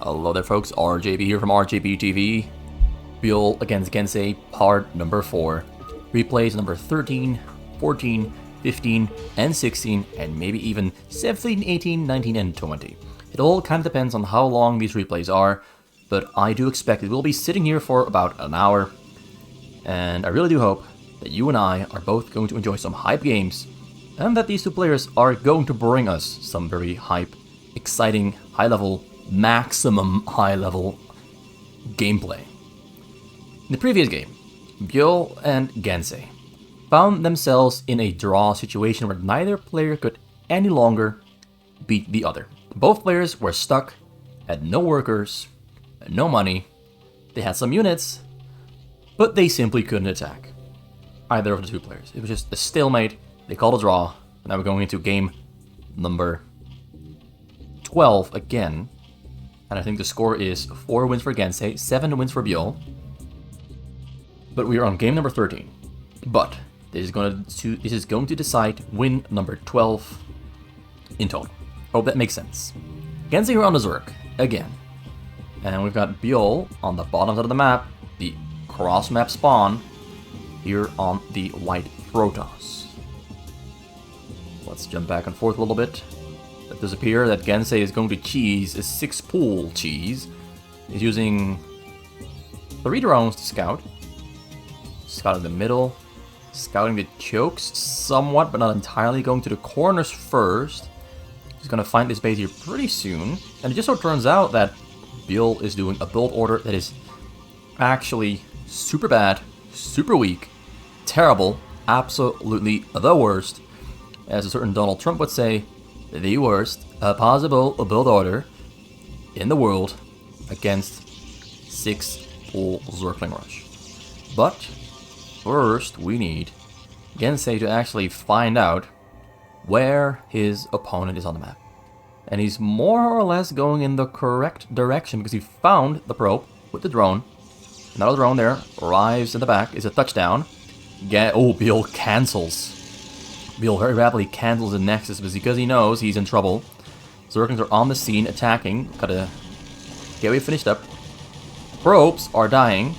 Hello there folks, RJB here from RJB TV. Byul against Gensay, part number 4. Replays number 13, 14, 15, and 16, and maybe even 17, 18, 19, and 20. It all kind of depends on how long these replays are, but I do expect it will be sitting here for about an hour. And I really do hope that you and I are both going to enjoy some hype games, and that these two players are going to bring us some very hype, exciting, high-level, maximum high-level gameplay. In the previous game, Byul and Gensay found themselves in a draw situation where neither player could any longer beat the other. Both players were stuck, had no workers, no money, they had some units, but they simply couldn't attack either of the two players. It was just a stalemate. They called a draw. Now we're going into game number 12 again. And I think the score is 4 wins for Gensay, 7 wins for Byul. But we are on game number 13. But this is going to decide win number 12 in total. Hope that makes sense. Gensay are on the Zerk again. And we've got Byul on the bottom side of the map, the cross map spawn here on the white Protoss. Let's jump back and forth a little bit. It does appear that Gensay is going to cheese a 6-pool cheese. He's using 3 drones to scout. Scout in the middle. Scouting the chokes somewhat, but not entirely. Going to the corners first. He's going to find this base here pretty soon. And it just so turns out that Byul is doing a build order that is actually super bad, super weak, terrible, absolutely the worst. As a certain Donald Trump would say, the worst possible build order in the world against 6-pool Zergling Rush. But first we need Gensay to actually find out where his opponent is on the map. And he's more or less going in the correct direction because he found the probe with the drone. Another drone there arrives in the back. Is a touchdown. Byul cancels. Byul very rapidly cancels the Nexus because he knows he's in trouble. Zerglings are on the scene attacking. Gotta get finished up. Probes are dying.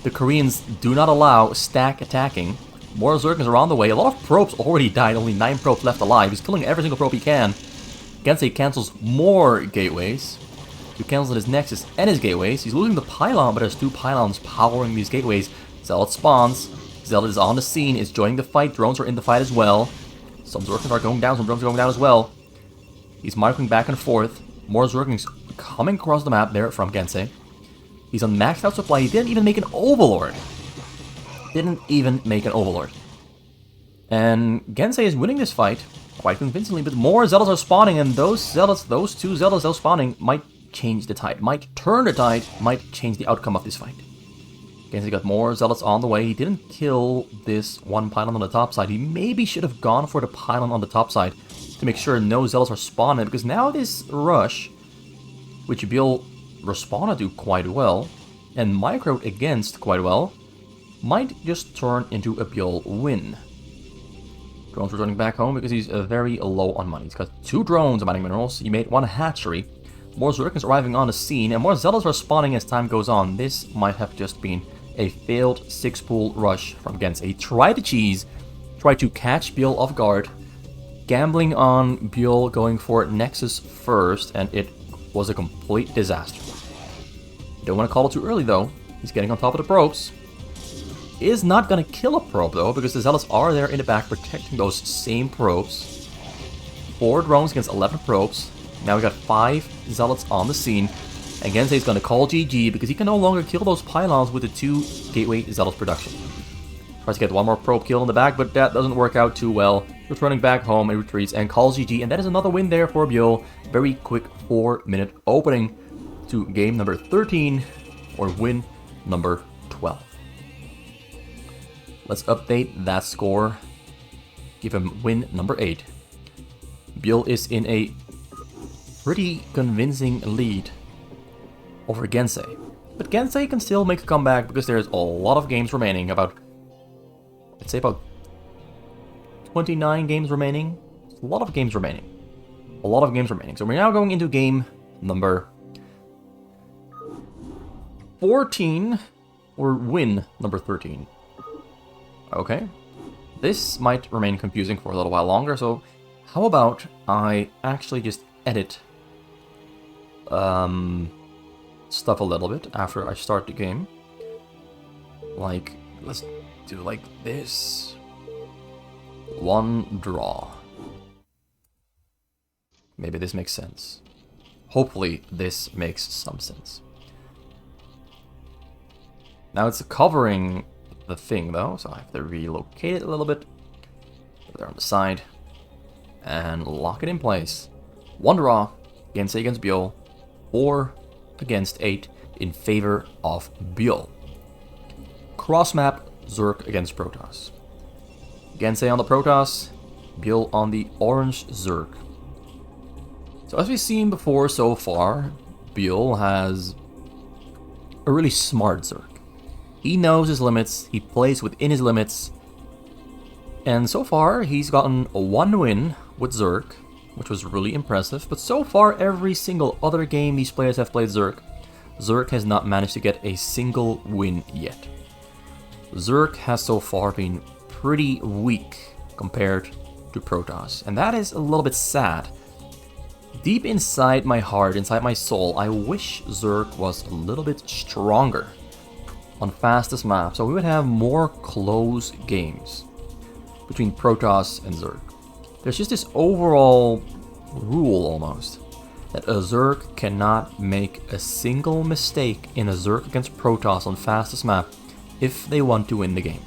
The Koreans do not allow stack attacking. More Zerglings are on the way. A lot of probes already died. Only 9 probes left alive. He's killing every single probe he can. Gensay cancels more gateways. He cancels his Nexus and his gateways. He's losing the pylon, but there's 2 pylons powering these gateways. Zealot spawns. Zealot is on the scene, is joining the fight. Drones are in the fight as well. Some Zerglings are going down, some drones are going down as well. He's microing back and forth. More Zerglings coming across the map there from Gensay. He's on maxed out supply. He didn't even make an Overlord. Didn't even make an Overlord. And Gensay is winning this fight quite convincingly, but more Zealots are spawning, and those Zealots, those 2 Zealots that are spawning might change the tide, might turn the tide, might change the outcome of this fight. Gensay got more Zealots on the way. He didn't kill this 1 pylon on the top side. He maybe should have gone for the pylon on the top side to make sure no Zealots are spawning, because now this rush, which Byul responded to quite well, and microed against quite well, might just turn into a Byul win. Drones returning back home because he's very low on money. He's got 2 drones mining minerals. He made 1 hatchery. More Zerglings arriving on the scene, and more Zealots are spawning as time goes on. This might have just been a failed 6-pool rush from Gensay. He tried to cheese, tried to catch Byul off guard, gambling on Byul going for Nexus first, and it was a complete disaster. You don't want to call it too early though. He's getting on top of the probes. Is not going to kill a probe though, because the Zealots are there in the back protecting those same probes. 4 drones against 11 probes. Now we got 5 Zealots on the scene. And Gensay is going to call GG because he can no longer kill those pylons with the 2 Gateway Zealots production. Tries to get 1 more probe kill in the back, but that doesn't work out too well. Returning back home, he retreats and calls GG, and that is another win there for Byul. Very quick 4-minute opening to game number 13, or win number 12. Let's update that score. Give him win number 8. Byul is in a pretty convincing lead over Gensay. But Gensay can still make a comeback because there's a lot of games remaining. Let's say about 29 games remaining. A lot of games remaining. So we're now going into game number 14 or win number 13. Okay. This might remain confusing for a little while longer, so how about I actually just edit stuff a little bit after I start the game. Like, let's do like this. 1 draw. Maybe this makes sense. Hopefully this makes some sense. Now it's covering the thing though, so I have to relocate it a little bit. Put it there on the side. And lock it in place. 1 draw, Gensay against Byul, or against 8 in favor of Byul. Cross map, Zerk against Protoss. Gensay on the Protoss, Byul on the orange Zerk. So as we've seen before so far, Byul has a really smart Zerk. He knows his limits, he plays within his limits, and so far he's gotten a 1 win with Zerk, which was really impressive, but so far every single other game these players have played Zerk, Zerk has not managed to get a single win yet. Zerk has so far been pretty weak compared to Protoss, and that is a little bit sad. Deep inside my heart, inside my soul, I wish Zerk was a little bit stronger on fastest map, so we would have more close games between Protoss and Zerk. There's just this overall rule almost that a Zerk cannot make a single mistake in a Zerk against Protoss on fastest map if they want to win the game.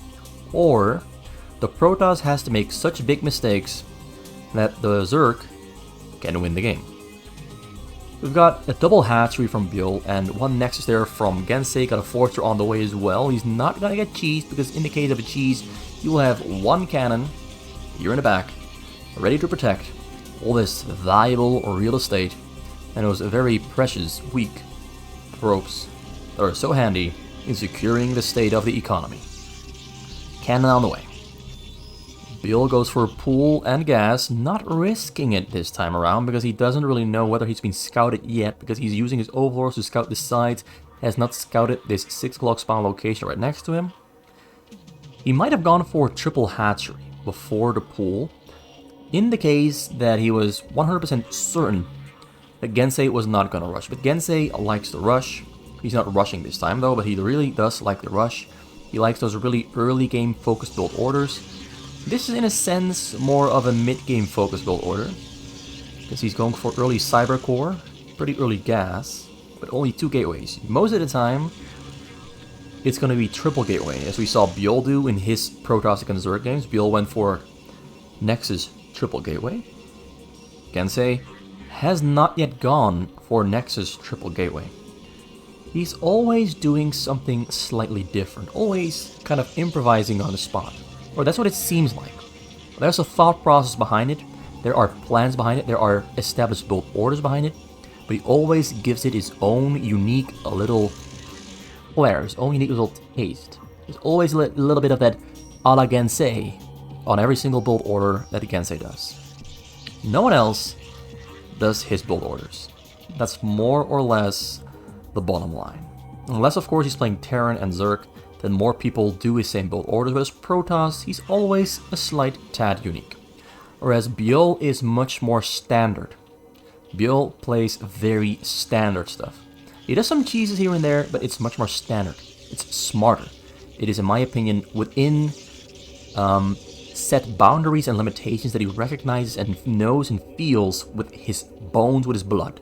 Or the Protoss has to make such big mistakes that the Zerk can win the game. We've got a double hatchery from Byul and 1 Nexus there from Gensay, got a Forcer on the way as well. He's not gonna get cheesed because in the case of a cheese, you will have 1 cannon, you're in the back, ready to protect all this valuable real estate and those very precious, weak ropes that are so handy in securing the state of the economy. Cannon on the way. Byul goes for pool and gas, not risking it this time around because he doesn't really know whether he's been scouted yet because he's using his overlords to scout the sides, has not scouted this 6 o'clock spawn location right next to him. He might have gone for triple hatchery before the pool, in the case that he was 100% certain that Gensay was not going to rush. But Gensay likes to rush. He's not rushing this time though, but he really does like the rush. He likes those really early game focused build orders. This is in a sense more of a mid-game focused build order, because he's going for early cyber core, pretty early gas, but only 2 gateways. Most of the time, it's going to be triple gateway, as we saw Byul do in his Protoss against Zerk games. Byul went for Nexus triple gateway. Gensay has not yet gone for Nexus triple gateway. He's always doing something slightly different, always kind of improvising on the spot. Or that's what it seems like. There's a thought process behind it, there are plans behind it, there are established build orders behind it, but he always gives it his own unique little flair, his own unique little taste. There's always a little bit of that a la Gensay on every single build order that Gensay does. No one else does his build orders. That's more or less the bottom line. Unless of course he's playing Terran and Zerk, then more people do his same build orders, but as Protoss, he's always a slight tad unique. Whereas Byul is much more standard. Byul plays very standard stuff. He does some cheeses here and there, but it's much more standard. It's smarter. It is, in my opinion, within set boundaries and limitations that he recognizes and knows and feels with his bones, with his blood.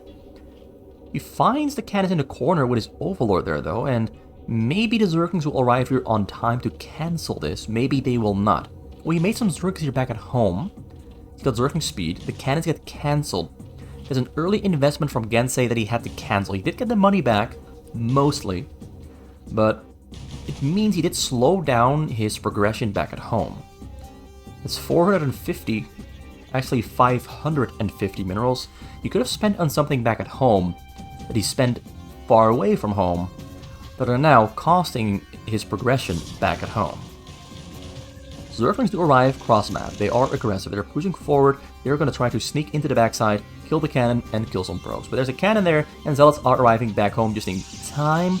He finds the cannons in the corner with his Overlord there though, and maybe the Zerglings will arrive here on time to cancel this, maybe they will not. Well, he made some Zerglings here back at home. He's got Zergling speed, the cannons get cancelled. There's an early investment from Gensay that he had to cancel. He did get the money back, mostly, but it means he did slow down his progression back at home. It's 450, actually 550 minerals he could have spent on something back at home that he spent far away from home, that are now costing his progression back at home. Zerglings do arrive cross-map. They are aggressive. They're pushing forward. They're going to try to sneak into the backside, kill the cannon, and kill some probes. But there's a cannon there, and Zealots are arriving back home just in time.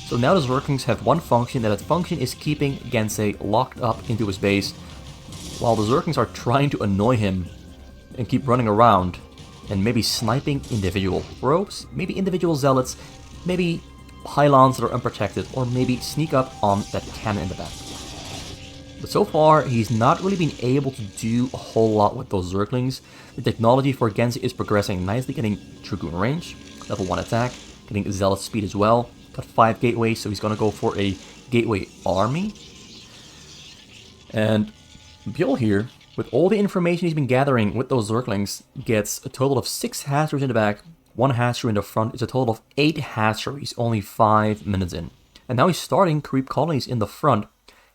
So now the Zerglings have one function, and that function is keeping Gensay locked up into his base, while the Zerglings are trying to annoy him and keep running around, and maybe sniping individual probes, maybe individual zealots, maybe pylons that are unprotected, or maybe sneak up on that cannon in the back. But so far, he's not really been able to do a whole lot with those Zerglings. The technology for Gensay is progressing nicely, getting Dragoon range, level 1 attack, getting Zealot speed as well. Got 5 gateways, so he's gonna go for a gateway army. And Byul here, with all the information he's been gathering with those Zerglings, gets a total of 6 hatcheries in the back, 1 hatchery in the front. It's a total of 8 hatcheries, only 5 minutes in. And now he's starting creep colonies in the front.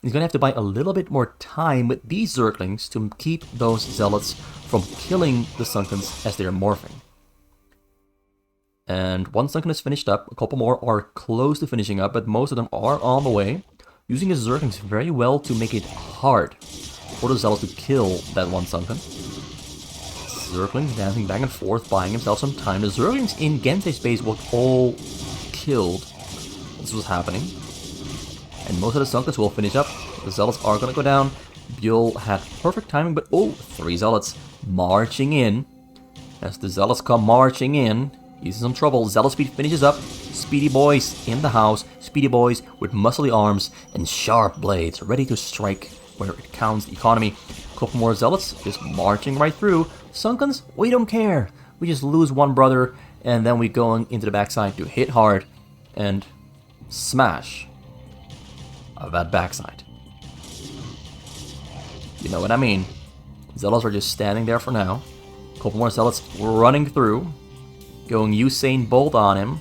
He's going to have to buy a little bit more time with these Zerglings to keep those Zealots from killing the Sunkens as they're morphing. And one Sunken is finished up, a couple more are close to finishing up, but most of them are on the way. Using his Zerglings very well to make it hard for the Zealots to kill that one Sunken. Zerglings dancing back and forth, buying himself some time. The Zerglings in Gensay's base were all killed. This was happening. And most of the Sunkens will finish up. The Zealots are going to go down. Byul had perfect timing, but 3 Zealots marching in. As the Zealots come marching in, he's in some trouble. Zealot speed finishes up. Speedy boys in the house. Speedy boys with muscly arms and sharp blades, ready to strike where it counts the economy. A couple more Zealots just marching right through. Sunkens, we don't care. We just lose one brother, and then we go into the backside to hit hard and smash that backside. You know what I mean. Zealots are just standing there for now. A couple more Zealots running through, going Usain Bolt on him.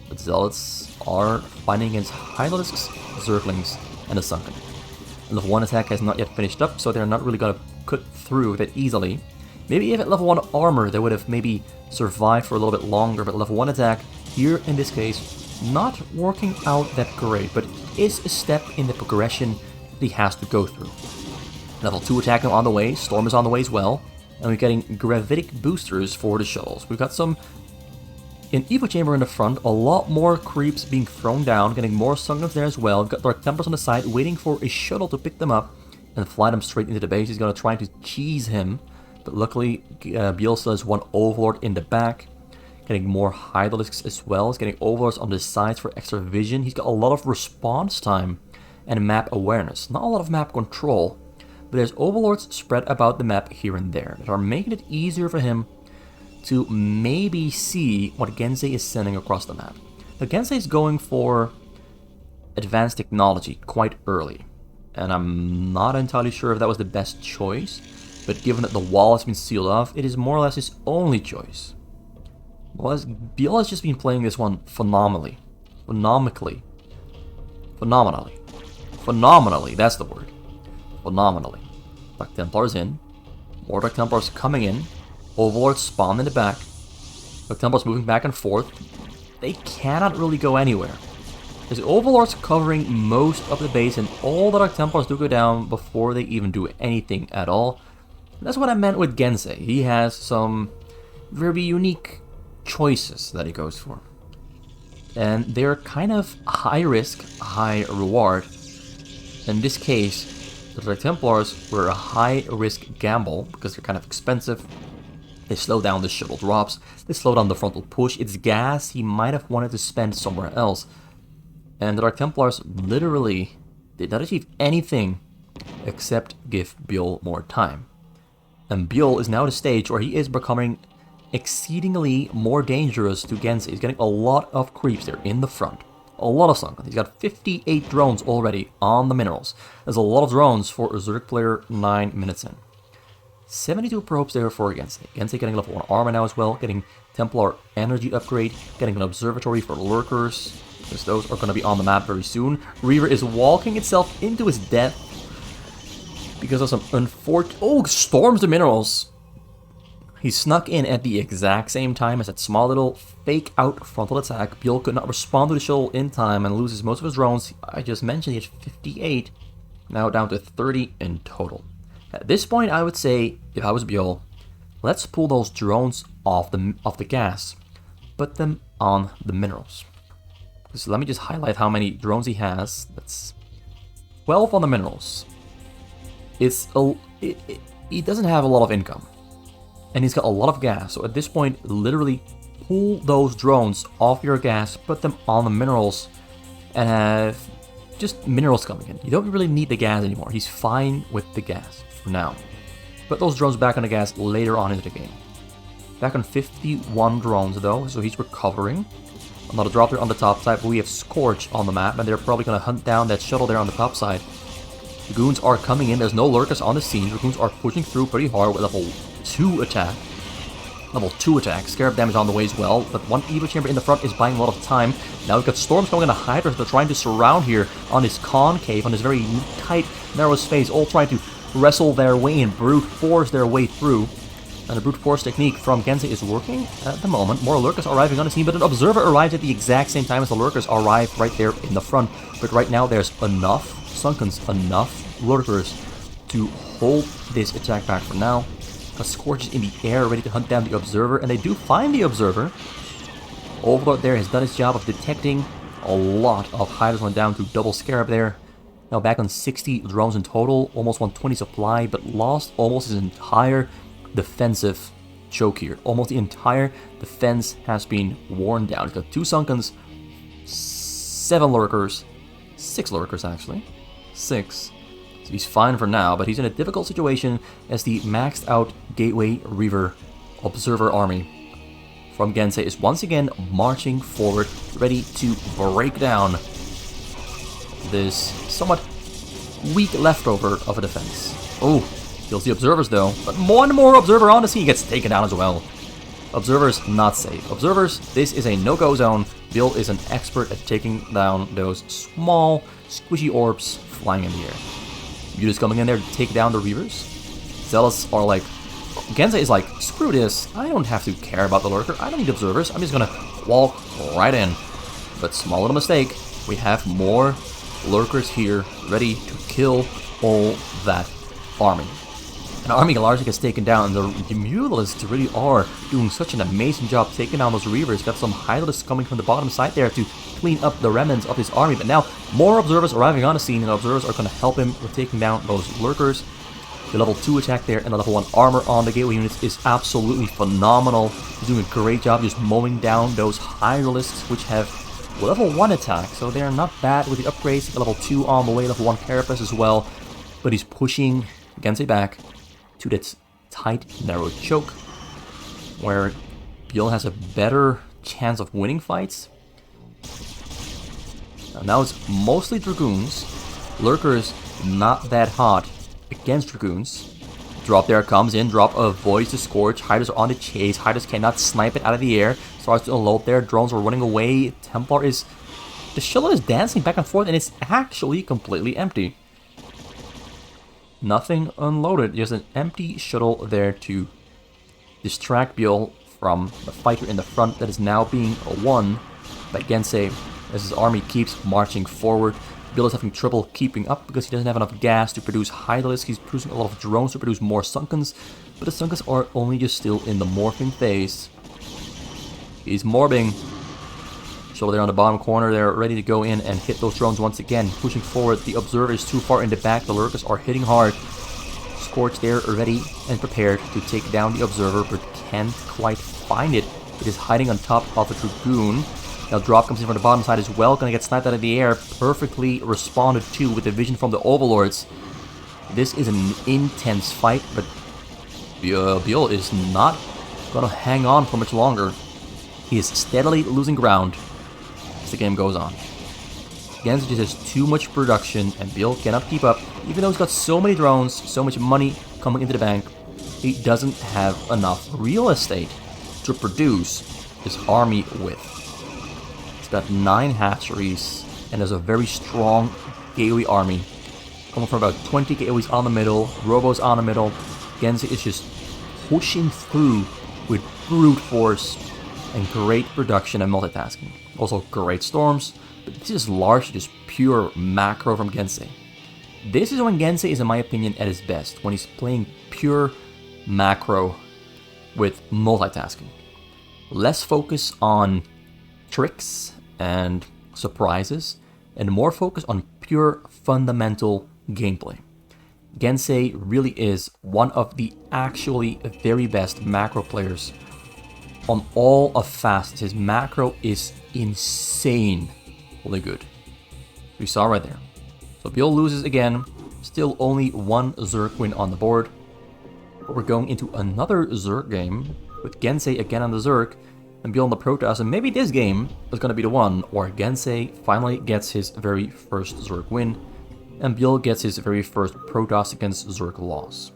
But Zealots are fighting against Hydralisk's, Zerglings, and the Sunken. Level 1 attack has not yet finished up, so they're not really going to cut through that easily. Maybe if at level 1 armor, they would have maybe survived for a little bit longer, but level 1 attack, here in this case, not working out that great, but is a step in the progression that he has to go through. Level 2 attack on the way, Storm is on the way as well, and we're getting gravitic boosters for the shuttles. We've got some in Evo Chamber in the front, a lot more creeps being thrown down, getting more Sunkens there as well. We've got Dark Templars on the side, waiting for a shuttle to pick them up and fly them straight into the base. He's going to try to cheese him, but luckily Byul still has one Overlord in the back. Getting more Hydralisks as well. He's getting Overlords on the sides for extra vision. He's got a lot of response time and map awareness. Not a lot of map control, but there's Overlords spread about the map here and there that are making it easier for him to maybe see what Gensay is sending across the map. Now Gensay is going for advanced technology quite early, and I'm not entirely sure if that was the best choice, but given that the wall has been sealed off, it is more or less his only choice. Byul has just been playing this one phenomenally, that's the word. Phenomenally. Dark Templars in. More Dark Templars coming in. Overlords spawn in the back. Dark Templars moving back and forth. They cannot really go anywhere. There's Overlords covering most of the base, and all the Dark Templars do go down before they even do anything at all. And that's what I meant with Gensay. He has some very unique choices that he goes for. And they're kind of high risk, high reward. In this case, the Dark Templars were a high risk gamble because they're kind of expensive. They slow down the shuttle drops, they slow down the frontal push. It's gas he might have wanted to spend somewhere else. And the Dark Templars literally did not achieve anything except give Byul more time. And Byul is now at a stage where he is becoming exceedingly more dangerous to Gensay. He's getting a lot of creeps there in the front. A lot of Sunken. He's got 58 drones already on the minerals. There's a lot of drones for a Zerg player 9 minutes in. 72 probes there for Gensay. Gensay getting level 1 armor now as well, getting Templar energy upgrade, getting an observatory for lurkers, because those are going to be on the map very soon. Reaver is walking itself into his death because of some unfortunate... Oh, storms the minerals! He snuck in at the exact same time as that small little fake out frontal attack. Byul could not respond to the shuttle in time and loses most of his drones. I just mentioned he had 58, now down to 30 in total. At this point, I would say, if I was Byul, let's pull those drones off the gas, put them on the minerals. So let me just highlight how many drones he has. That's 12 on the minerals. He doesn't have a lot of income. And he's got a lot of gas. So at this point, literally pull those drones off your gas, put them on the minerals, and have just minerals coming in. You don't really need the gas anymore. He's fine with the gas for now. Put those drones back on the gas later on into the game. Back on 51 drones though, so he's recovering. Another drop there on the top side, but we have Scorch on the map, and they're probably going to hunt down that shuttle there on the top side. Dragoons are coming in, there's no lurkers on the scene. Dragoons are pushing through pretty hard with level 2 attack. Level 2 attack, Scarab damage on the way as well, but one Evo Chamber in the front is buying a lot of time. Now we've got Storms coming in, the Hydras, they're trying to surround here on this concave, on this very tight, narrow space, all trying to wrestle their way and brute force their way through. And the brute force technique from Gensay is working at the moment. More lurkers are arriving on the scene, but an observer arrives at the exact same time as the lurkers arrive right there in the front. But right now there's enough Sunkens, enough lurkers to hold this attack back for now. A Scorch is in the air, ready to hunt down the observer, and they do find the observer. Overlord there has done his job of detecting. A lot of Hydras went down to double Scarab there. Now back on 60 drones in total, almost 120 supply, but lost almost his entire defensive choke here. Almost the entire defense has been worn down. He's got 2 Sunkens, 7 lurkers, 6 lurkers actually, 6. So he's fine for now, but he's in a difficult situation as the maxed out Gateway Reaver Observer army from Gensay is once again marching forward, ready to break down this somewhat weak leftover of a defense. Oh, kills the observers though, but one more observer on the scene gets taken down as well. Observers not safe. Observers, this is a no-go zone. Byul is an expert at taking down those small, squishy orbs flying in the air. Byul is coming in there to take down the Reavers. Zealots are like, Gensay is like, screw this, I don't have to care about the lurker, I don't need observers, I'm just gonna walk right in. But small little mistake, we have more lurkers here ready to kill all that army. An army largely gets taken down, and the Mutalists really are doing such an amazing job taking down those Reavers. Got some Hydralisks coming from the bottom side there to clean up the remnants of his army, but now more observers arriving on the scene, and observers are going to help him with taking down those lurkers. The level 2 attack there and the level 1 armor on the gateway units is absolutely phenomenal. He's doing a great job just mowing down those Hydralisks, which have level 1 attack, so they're not bad with the upgrades. Level 2 on the way, level 1 carapace as well, but he's pushing Gensay back to that tight, narrow choke, where Byul has a better chance of winning fights. Now it's mostly Dragoons. Lurkers not that hot against Dragoons. Drop there comes in, drop avoids the Scorch. Hydras are on the chase. Hydras cannot snipe it out of the air. Starts to unload there. Drones are running away. Templar is... The shuttle is dancing back and forth, and it's actually completely empty. Nothing unloaded, just an empty shuttle there to distract Byul from the fighter in the front that is now being won by Gensay as his army keeps marching forward. Byul is having trouble keeping up because he doesn't have enough gas to produce Hydralisks. He's producing a lot of drones to produce more Sunkens, but the Sunkens are only just still in the morphing phase. He's morbing. So they're on the bottom corner, they're ready to go in and hit those drones once again. Pushing forward, the observer is too far in the back, the lurkers are hitting hard. Scorch there, ready and prepared to take down the observer, but can't quite find it. It is hiding on top of a Dragoon. Now drop comes in from the bottom side as well, gonna get sniped out of the air. Perfectly responded to with the vision from the Overlords. This is an intense fight, but Byul is not gonna hang on for much longer. He is steadily losing ground as the game goes on. Gensay just has too much production, and Byul cannot keep up. Even though he's got so many drones, so much money coming into the bank, he doesn't have enough real estate to produce his army with. He's got 9 hatcheries, and there's a very strong Gateway army coming from about 20 Gateways on the middle, Robos on the middle. Gensay is just pushing through with brute force and great production and multitasking. Also great storms, but this is largely just pure macro from Gensay. This is when Gensay is, in my opinion, at his best, when he's playing pure macro with multitasking. Less focus on tricks and surprises, and more focus on pure fundamental gameplay. Gensay really is one of the actually very best macro players on all of Fast. His macro is insanely good. We saw right there. So Byul loses again, still only one Zerg win on the board. But we're going into another Zerg game with Gensay again on the Zerg and Byul on the Protoss, and maybe this game is going to be the one where Gensay finally gets his very first Zerg win and Byul gets his very first Protoss against Zerg loss.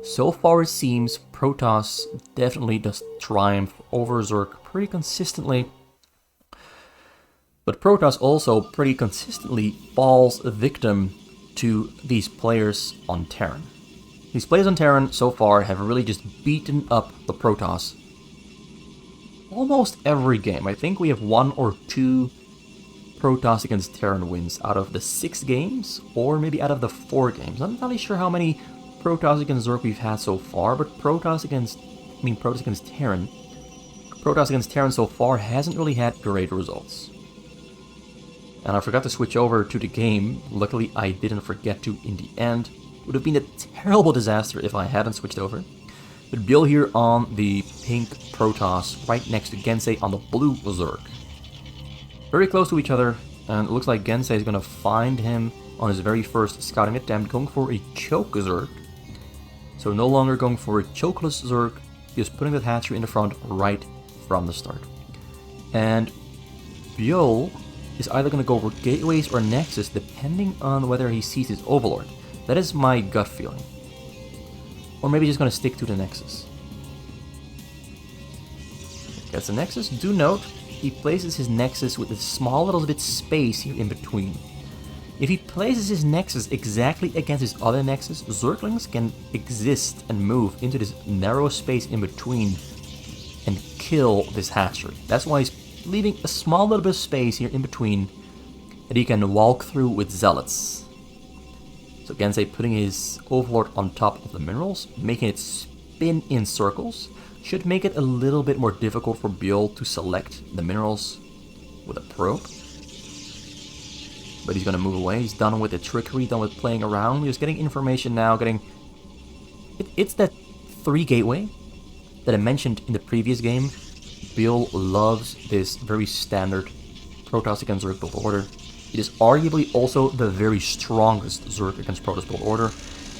So far it seems Protoss definitely does triumph over Zerg pretty consistently, but Protoss also pretty consistently falls victim to these players on Terran. These players on Terran so far have really just beaten up the Protoss almost every game. I think we have 1 or 2 Protoss against Terran wins out of the 6 games, or maybe out of the 4 games. I'm not really sure how many Protoss against Zerg we've had so far, but Protoss against Terran. Protoss against Terran so far hasn't really had great results. And I forgot to switch over to the game. Luckily, I didn't forget to in the end. It would have been a terrible disaster if I hadn't switched over. But Byul here on the pink Protoss, right next to Gensay on the blue Zerg. Very close to each other, and it looks like Gensay is going to find him on his very first scouting attempt, going for a choke Zerg. So no longer going for a chokeless Zerg, just putting that hatchery in the front right from the start. And Byul is either going to go for gateways or nexus, depending on whether he sees his overlord. That is my gut feeling. Or maybe he's going to stick to the nexus. Gets the nexus. Do note, he places his nexus with a small little bit space here in between. If he places his nexus exactly against his other nexus, Zerglings can exist and move into this narrow space in between and kill this hatchery. That's why he's leaving a small little bit of space here in between that he can walk through with zealots. So Gensay putting his overlord on top of the minerals, making it spin in circles, should make it a little bit more difficult for Byul to select the minerals with a probe. But he's going to move away. He's done with the trickery, done with playing around. He's getting information now, It's that 3 gateway that I mentioned in the previous game. Byul loves this very standard Protoss against Zerg build order. It is arguably also the very strongest Zerg against Protoss build order.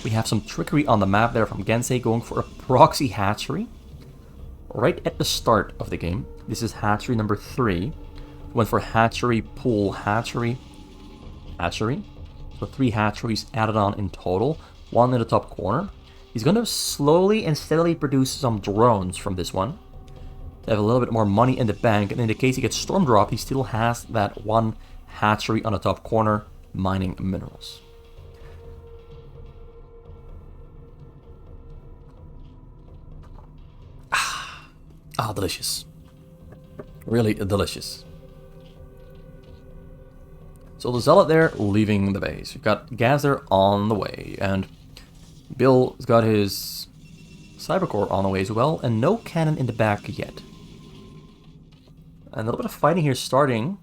We have some trickery on the map there from Gensay going for a proxy hatchery. Right at the start of the game. This is hatchery number 3. Went for hatchery, pool, hatchery. So 3 hatcheries added on in total. 1 in the top corner. He's going to slowly and steadily produce some drones from this one. To have a little bit more money in the bank. And in the case he gets storm dropped, he still has that 1 hatchery on the top corner mining minerals. Delicious. Really delicious. So the zealot there leaving the base. We've got Gazer on the way, and Byul's got his Cybercore on the way as well, and no cannon in the back yet. And a little bit of fighting here starting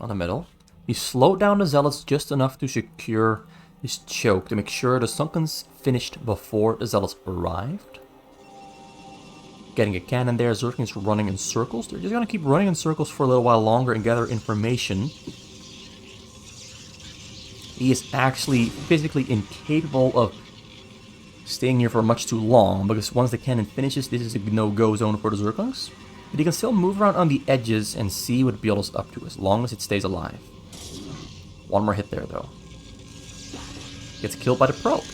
on the middle. He slowed down the zealots just enough to secure his choke to make sure the Sunkens finished before the zealots arrived. Getting a cannon there, Zerglings running in circles. They're just going to keep running in circles for a little while longer and gather information. He is actually physically incapable of staying here for much too long, because once the cannon finishes, this is a no-go zone for the Zerglings. But he can still move around on the edges and see what Byul is up to, as long as it stays alive. 1 more hit there, though. Gets killed by the probe.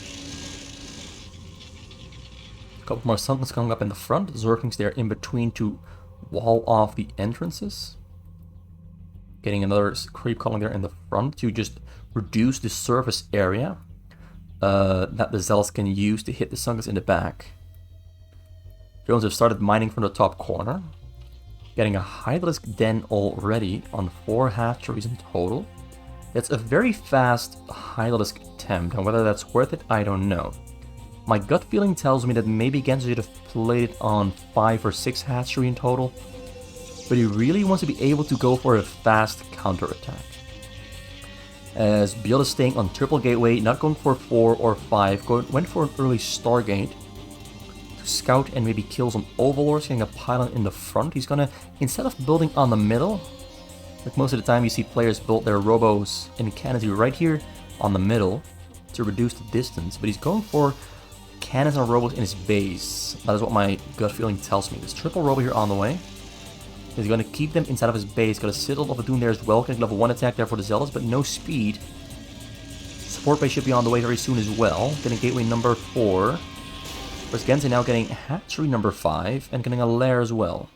A couple more Sunkens coming up in the front. Zerglings there in between to wall off the entrances. Getting another creep column there in the front to just reduce the surface area that the zealots can use to hit the Sunkens in the back. Drones have started mining from the top corner. Getting a Hydralisk den already on 4 hatcheries in total. It's a very fast Hydralisk attempt, and whether that's worth it, I don't know. My gut feeling tells me that maybe Gensay should have played it on 5 or 6 hatchery in total. but he really wants to be able to go for a fast counterattack. As Byul is staying on triple gateway, not going for 4 or 5, went for an early Stargate to scout and maybe kill some Overlords, getting a pylon in the front. He's gonna, instead of building on the middle, like most of the time you see players build their robos and cannons right here on the middle to reduce the distance, but he's going for cannons and robos in his base. That is what my gut feeling tells me. There's triple robo here on the way. He's going to keep them inside of his base. Got a Citadel of a Doom there as well. Getting level 1 attack there for the Zealots, but no speed. Support base should be on the way very soon as well. Getting gateway number 4. Whereas Gensay now getting hatchery number 5 and getting a lair as well.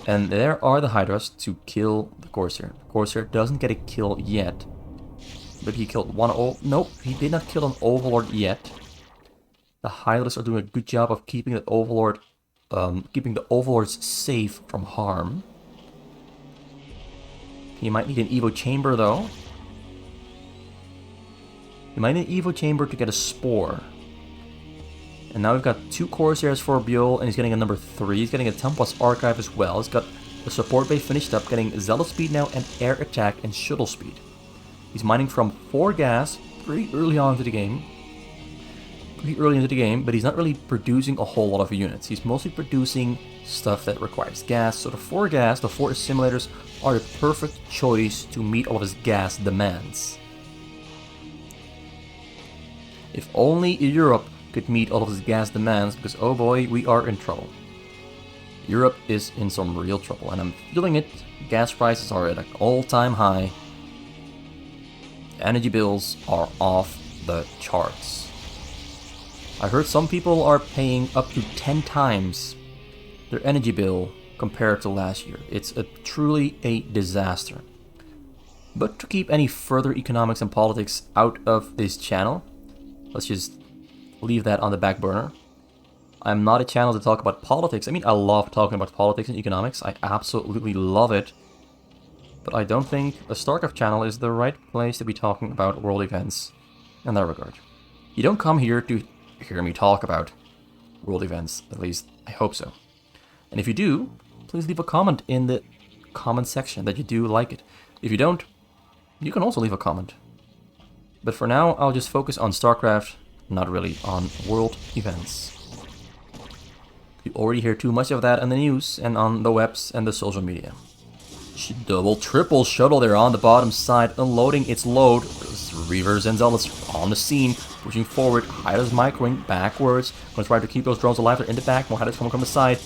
And there are the Hydras to kill the Corsair. The Corsair doesn't get a kill yet. But he killed one. Nope, he did not kill an Overlord yet. The Hydras are doing a good job of keeping the Overlord, keeping the Overlords safe from harm. He might need an Evo Chamber though. He might need an Evo Chamber to get a Spore. And now we've got 2 Corsairs for Byul, and he's getting a number 3. He's getting a Tempest Archive as well. He's got the support base finished up, getting Zealot speed now, and air attack and shuttle speed. He's mining from 4 gas pretty early on into the game. But he's not really producing a whole lot of units. He's mostly producing stuff that requires gas. So the 4 gas, the 4 assimilators, are the perfect choice to meet all of his gas demands. If only Europe could meet all of his gas demands, because oh boy, we are in trouble. Europe is in some real trouble, and I'm feeling it. Gas prices are at an all-time high. Energy bills are off the charts. I heard some people are paying up to 10 times their energy bill compared to last year. It's truly a disaster. But to keep any further economics and politics out of this channel, let's just leave that on the back burner. I'm not a channel to talk about politics. I mean, I love talking about politics and economics. I absolutely love it. But I don't think a StarCraft channel is the right place to be talking about world events in that regard. You don't come here to hear me talk about world events. At least, I hope so. And if you do, please leave a comment in the comment section that you do like it. If you don't, you can also leave a comment. But for now, I'll just focus on StarCraft, not really on world events. You already hear too much of that in the news and on the webs and the social media. Double, triple shuttle there on the bottom side, unloading its load. Reavers and Zealots on the scene, pushing forward. Hydra's microing backwards. Going to try to keep those drones alive. They're in the back. More Hydra's coming from the side.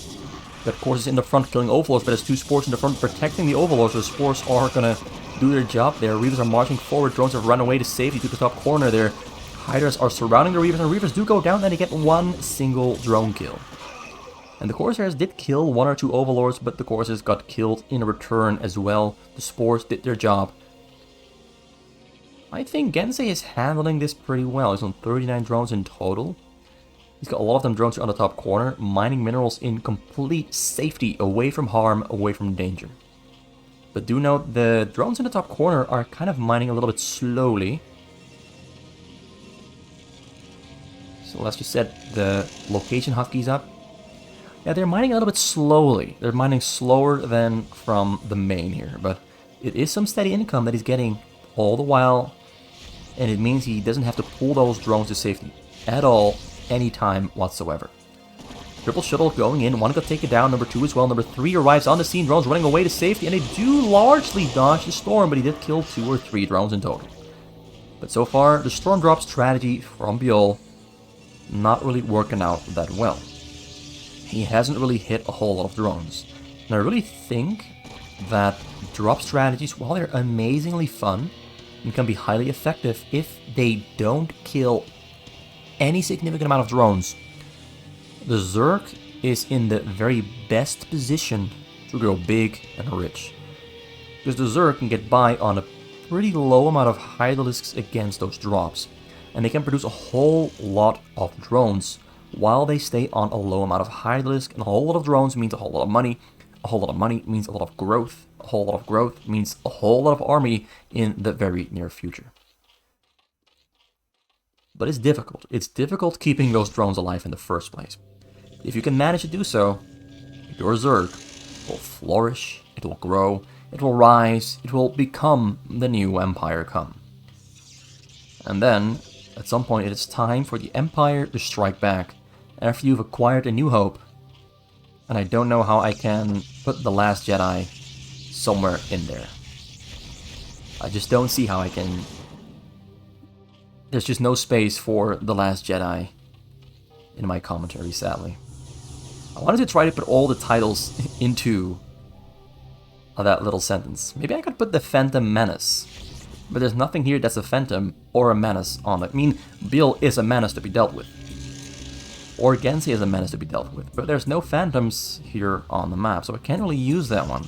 Got Courses in the front, killing Overlords, but there's 2 Spores in the front, protecting the Overlords. So the Spores are going to do their job there. Reavers are marching forward. Drones have run away to safety to the top corner there. Hydras are surrounding the Reavers, and Reavers do go down, and they get 1 single drone kill. And the Corsairs did kill 1 or 2 Overlords, but the Corsairs got killed in return as well. The Spores did their job. I think Gensay is handling this pretty well. He's on 39 drones in total. He's got a lot of them drones on the top corner, mining minerals in complete safety, away from harm, away from danger. But do note, the drones in the top corner are kind of mining a little bit slowly. So let's just set the location hotkeys up. Yeah, they're mining a little bit slowly. They're mining slower than from the main here, but it is some steady income that he's getting all the while, and it means he doesn't have to pull those drones to safety at all, anytime whatsoever. Triple shuttle going in, one got taken down, number 2 as well, number 3 arrives on the scene, drones running away to safety, and they do largely dodge the storm, but he did kill 2 or 3 drones in total. But so far, the storm drop strategy from Byul not really working out that well. He hasn't really hit a whole lot of drones. And I really think that drop strategies, while they're amazingly fun and can be highly effective if they don't kill any significant amount of drones, the Zerg is in the very best position to go big and rich. Because the Zerg can get by on a pretty low amount of Hydralisks against those drops. And they can produce a whole lot of drones while they stay on a low amount of Hydralisk, and a whole lot of drones means a whole lot of money. A whole lot of money means a lot of growth. A whole lot of growth means a whole lot of army in the very near future. But it's difficult. It's difficult keeping those drones alive in the first place. If you can manage to do so, your Zerg will flourish, it will grow, it will rise, it will become the new empire come. And then, at some point, it is time for the empire to strike back, after you've acquired a new hope. And I don't know how I can put The Last Jedi somewhere in there. I just don't see how I can. There's just no space for The Last Jedi in my commentary, sadly. I wanted to try to put all the titles into that little sentence. Maybe I could put the Phantom Menace, but there's nothing here that's a Phantom or a Menace on it. I mean, Byul is a menace to be dealt with, or Gensay is a menace to be dealt with, but there's no Phantoms here on the map, so I can't really use that one.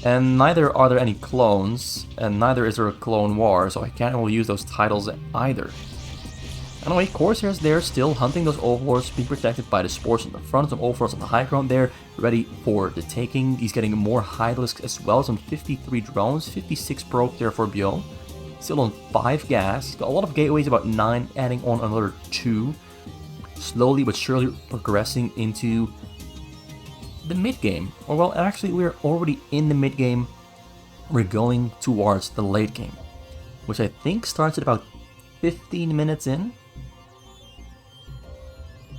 And neither are there any clones, and neither is there a clone war, so I can't really use those titles either. Anyway, Corsairs there still hunting those overlords, being protected by the spores in the front, some overlords on the high ground there, ready for the taking. He's getting more Hydralisks as well, some 53 drones, 56 broke there for Byul. Still on 5 gas, he's got a lot of gateways, about 9, adding on another 2. Slowly but surely progressing into the mid-game. Or well, actually we're already in the mid-game. We're going towards the late game, which I think starts at about 15 minutes in.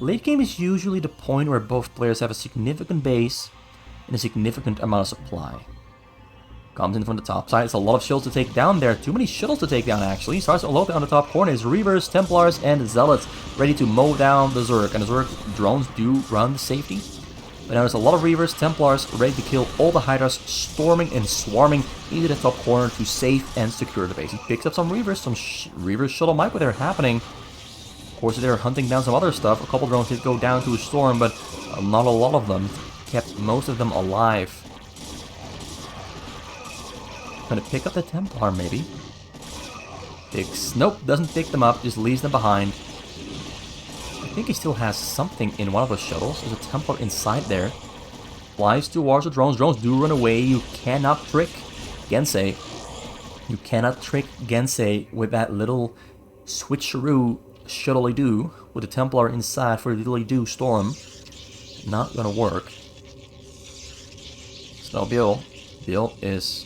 Late game is usually the point where both players have a significant base and a significant amount of supply. Comes in from the top side, it's a lot of shields to take down there, too many shuttles to take down actually. Starts to load on the top corner, is Reavers, Templars, and Zealots ready to mow down the Zerg, and the Zerg drones do run the safety. But now there's a lot of Reavers, Templars ready to kill all the Hydras, storming and swarming into the top corner to save and secure the base. He picks up some Reavers, some Reavers shuttle might be there happening. Of course, they're hunting down some other stuff. A couple drones did go down to a storm, but not a lot of them. Kept most of them alive. Gonna pick up the Templar, maybe. Nope, doesn't pick them up, just leaves them behind. I think he still has something in one of those shuttles. There's a Templar inside there. Flies towards the drones. Drones do run away. You cannot trick Gensay. You cannot trick Gensay with that little switcheroo shuttle-y-do with the Templar inside for the diddly-do storm. Not gonna work. So Byul is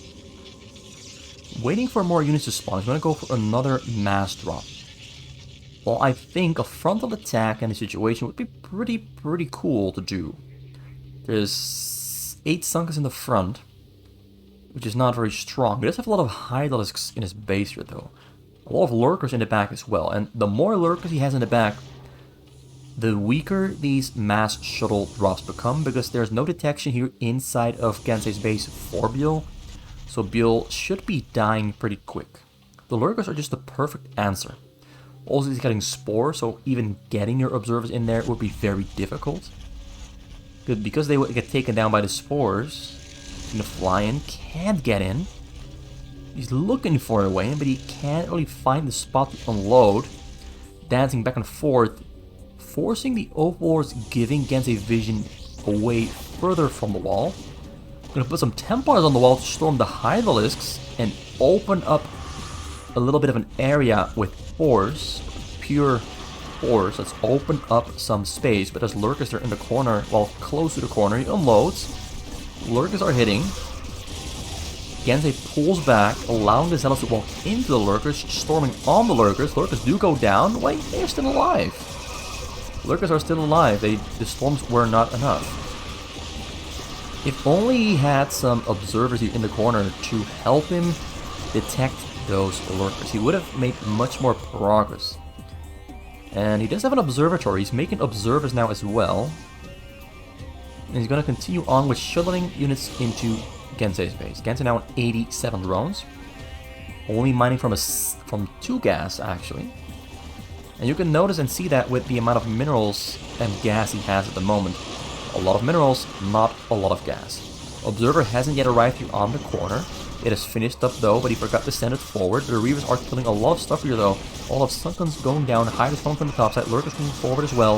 waiting for more units to spawn. He's gonna go for another mass drop. Well, I think a frontal attack in the situation would be pretty cool to do. There's 8 Sunkas in the front, which is not very strong. He does have a lot of Hydralisks in his base here though. A lot of lurkers in the back as well, and the more lurkers he has in the back, the weaker these mass shuttle drops become, because there's no detection here inside of Gensay's base for Byul, so Byul should be dying pretty quick. The lurkers are just the perfect answer. Also, he's getting spore, so even getting your observers in there would be very difficult. Because they would get taken down by the spores, the fly-in can't get in. He's looking for a way in, but he can't really find the spot to unload. Dancing back and forth, forcing the overlords, giving Gensay vision away further from the wall. Gonna put some Templars on the wall to storm the Hydralisks and open up a little bit of an area with force, pure force. Let's open up some space, but there's lurkers there in the corner. Well, close to the corner, he unloads. Lurkers are hitting. Gensay pulls back, allowing the Zealots to walk into the lurkers, storming on the lurkers. Lurkers do go down. Wait, they're still alive. Lurkers are still alive. The storms were not enough. If only he had some observers in the corner to help him detect those lurkers, he would have made much more progress. And he does have an observatory. He's making observers now as well. And he's going to continue on with shuttling units into Gensay's base. Gensay now on 87 drones. Only mining from 2 gas, actually. And you can notice and see that with the amount of minerals and gas he has at the moment. A lot of minerals, not a lot of gas. Observer hasn't yet arrived here on the corner. It is finished up though, but he forgot to send it forward. The Reavers are killing a lot of stuff here though. All of Sunkens going down, Hydras coming from the top side, Lurkers moving forward as well.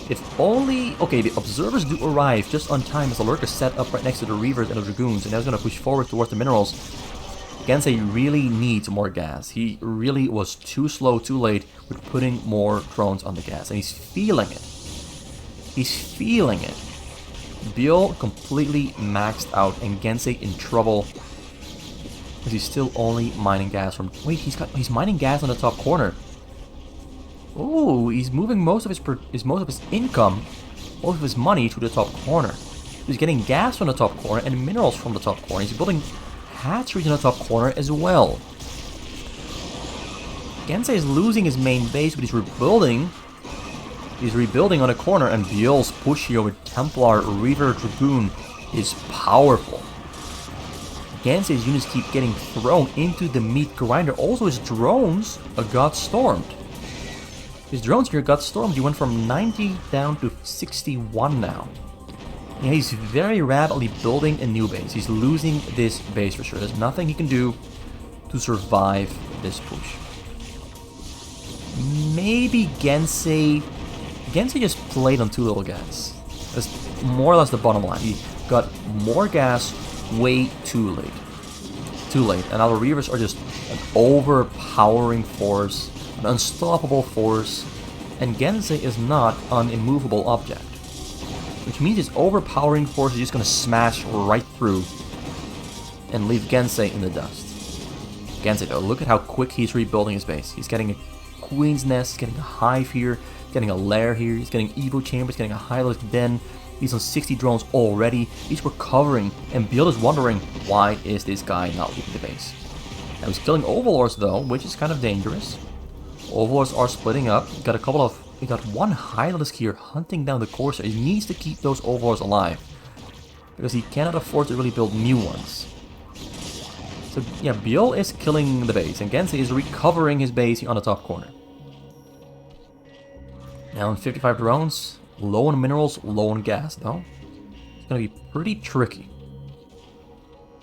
If only... Okay, the Observers do arrive just on time as the Lurkers set up right next to the Reavers and the Dragoons, and now he's going to push forward towards the minerals. Gensay really needs more gas. He really was too slow, too late with putting more drones on the gas, and he's feeling it. He's feeling it. Byul completely maxed out, and Gensay in trouble. Because he's still only mining gas from... Wait, he's mining gas on the top corner. Oh, he's moving most of his income, most of his money to the top corner. He's getting gas from the top corner and minerals from the top corner. He's building hatcheries in the top corner as well. Gensay is losing his main base, but he's rebuilding. He's rebuilding on a corner, and Byul's push here with Templar, Reaver, Dragoon is powerful. Gensay's units keep getting thrown into the meat grinder. Also, his drones got stormed. His drones here got stormed. He went from 90 down to 61 now. Yeah, he's very rapidly building a new base. He's losing this base for sure. There's nothing he can do to survive this push. Maybe Gensay just played on too little gas. That's more or less the bottom line. He got more gas way too late. Too late. And our Reavers are just an overpowering force, an unstoppable force. And Gensay is not an immovable object. Which means his overpowering force is just going to smash right through and leave Gensay in the dust. Gensay though, look at how quick he's rebuilding his base. He's getting a Queen's Nest, he's getting a hive here, getting a lair here, he's getting Evo chambers, getting a high-risk den. He's on 60 drones already. He's recovering, and Byul is wondering, why is this guy not leaving the base? Now he's killing Overlords though, which is kind of dangerous. Overlords are splitting up. He got one high-risk here hunting down the Corsair. He needs to keep those Overlords alive, because he cannot afford to really build new ones. So yeah, Byul is killing the base, and Gensay is recovering his base on the top corner. Now in 55 drones, low on minerals, low on gas though. It's gonna be pretty tricky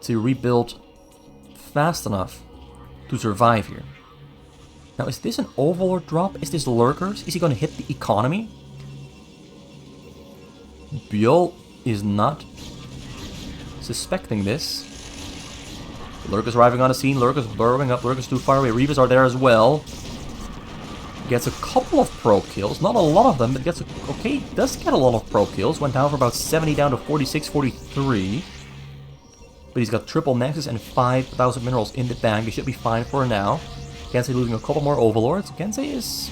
to rebuild fast enough to survive here. Now is this an Overlord drop? Is this Lurkers? Is he gonna hit the economy? Byul is not suspecting this. Lurkers arriving on the scene, Lurkers burrowing up, Lurkers too far away, Reavers are there as well. Gets a couple of probe kills, not a lot of them, but gets does get a lot of probe kills. Went down from about 70 down to 46, 43. But he's got triple nexus and 5,000 minerals in the bank. He should be fine for now. Gensay losing a couple more Overlords. Gensay is...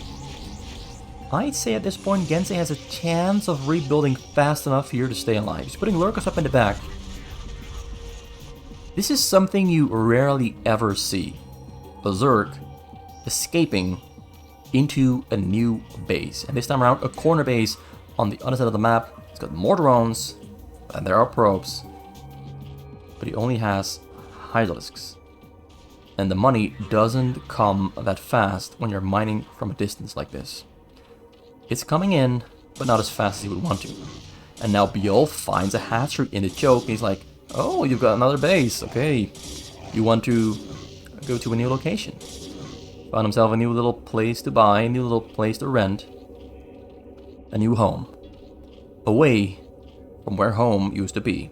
I'd say at this point, Gensay has a chance of rebuilding fast enough here to stay alive. He's putting Lurkers up in the back. This is something you rarely ever see. A Zerg escaping into a new base. And this time around, a corner base on the other side of the map. It's got more drones, and there are probes. But he only has Hydralisks. And the money doesn't come that fast when you're mining from a distance like this. It's coming in, but not as fast as you would want to. And now Byul finds a hatchery in the choke, and he's like, oh, you've got another base, okay. You want to go to a new location. Found himself a new little place to buy, a new little place to rent. A new home. Away from where home used to be.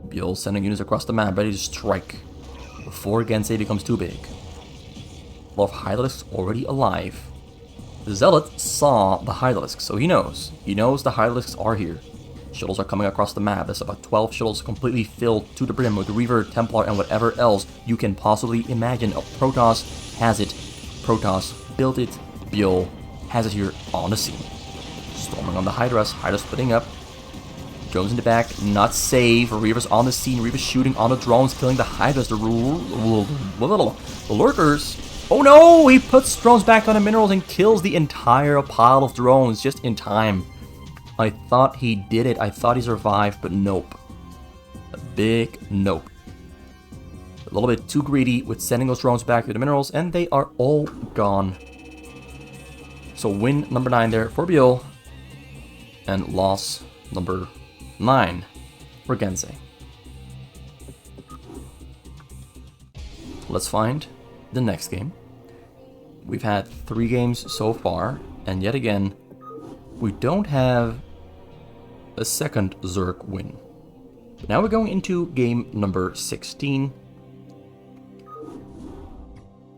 Byul sending units across the map, ready to strike before Gensay becomes too big. A lot of Hydralisks already alive. The Zealot saw the Hydralisks, so he knows. He knows the Hydralisks are here. Shuttles are coming across the map. There's about 12 shuttles completely filled to the brim with Reaver, Templar, and whatever else you can possibly imagine. Oh, Protoss has it. Protoss built it. Byul has it here on the scene. Storming on the Hydras. Hydras splitting up. Drones in the back. Not safe. Reavers on the scene. Reavers shooting on the drones, killing the Hydras. The Lurkers. Oh no! He puts drones back on the minerals and kills the entire pile of drones just in time. I thought he did it. I thought he survived, but nope. A big nope. A little bit too greedy with sending those drones back to the minerals, and they are all gone. So win number 9 there for Byul, and loss number 9 for Gensay. Let's find the next game. We've had 3 games so far, and yet again, we don't have a second Zerg win. But now we're going into game number 16.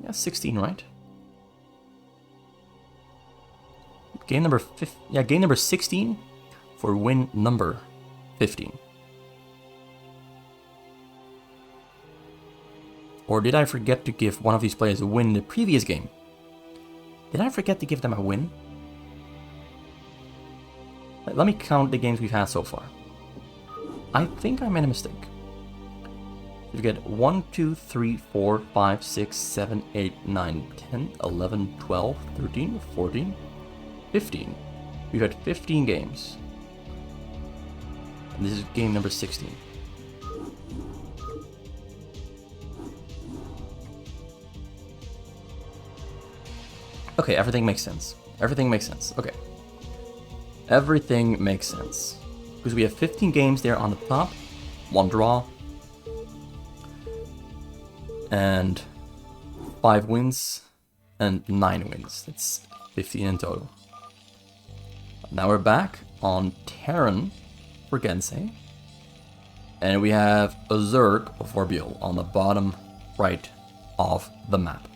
Yeah, 16, right? Game number 16. for win number 15. Or did I forget to give one of these players a win in the previous game? Did I forget to give them a win? Let me count the games we've had so far. I think I made a mistake. You get 1, 2, 3, 4, 5, 6, 7, 8, 9, 10, 11, 12, 13, 14, 15. We've had 15 games. And this is game number 16. Okay, everything makes sense. Everything makes sense. Okay. Everything makes sense. Because we have 15 games there on the top, 1 draw, and 5 wins, and 9 wins. That's 15 in total. Now we're back on Terran for Gensay. And we have a Zerg for Byul on the bottom right of the map.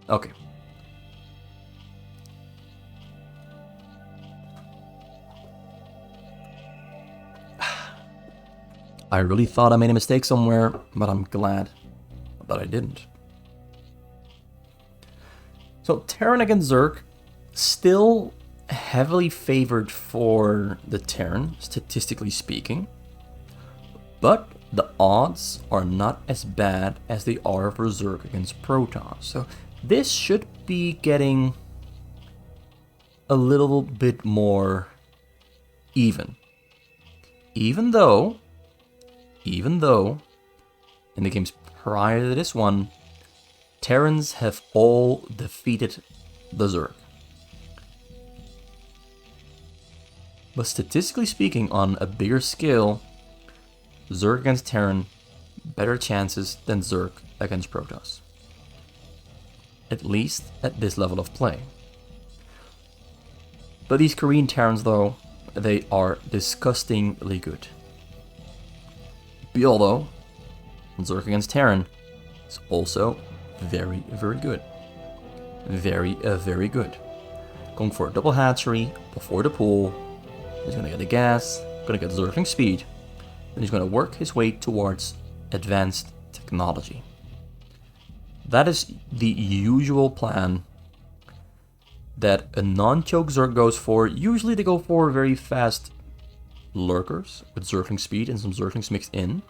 Okay. I really thought I made a mistake somewhere, but I'm glad that I didn't. So Terran against Zerg, still heavily favored for the Terran, statistically speaking. But the odds are not as bad as they are for Zerg against Protoss. So this should be getting a little bit more even. Even though in the games prior to this one, Terrans have all defeated the Zerg. But statistically speaking, on a bigger scale, Zerg against Terran, better chances than Zerg against Protoss. At least at this level of play. But these Korean Terrans though, they are disgustingly good. Byul though, Zerg against Terran, is also very, very good. Very good. Going for a double hatchery before the pool. He's gonna get the gas, gonna get Zergling speed, then he's gonna work his way towards advanced technology. That is the usual plan that a non-choke Zerg goes for. Usually they go for very fast lurkers with Zergling speed and some Zerglings mixed in.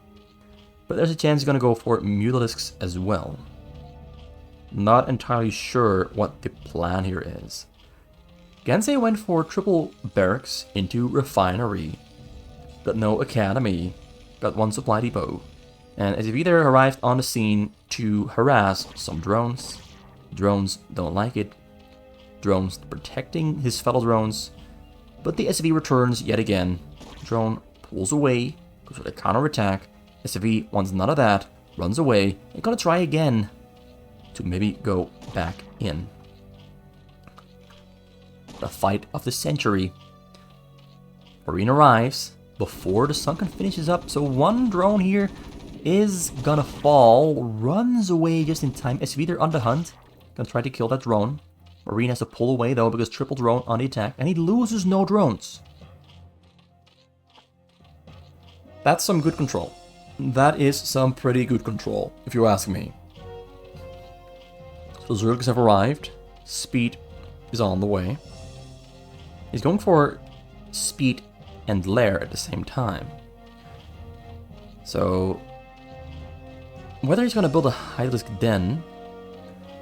But there's a chance he's going to go for Mutalisks as well. Not entirely sure what the plan here is. Gensay went for triple barracks into refinery. Got no academy. Got 1 supply depot. And as if either arrived on the scene to harass some drones. Drones don't like it. Drones protecting his fellow drones. But the SV returns yet again. Drone pulls away, goes for the counterattack. SV wants none of that, runs away, and gonna try again to maybe go back in. The fight of the century. Marine arrives before the sunken finishes up, so 1 drone here is gonna fall, runs away just in time. SV, they're on the hunt, gonna try to kill that drone. Marine has to pull away though because triple drone on the attack, and he loses no drones. That's some good control. That is some pretty good control, if you ask me. So Zergs have arrived. Speed is on the way. He's going for speed and lair at the same time. So whether he's going to build a high-risk den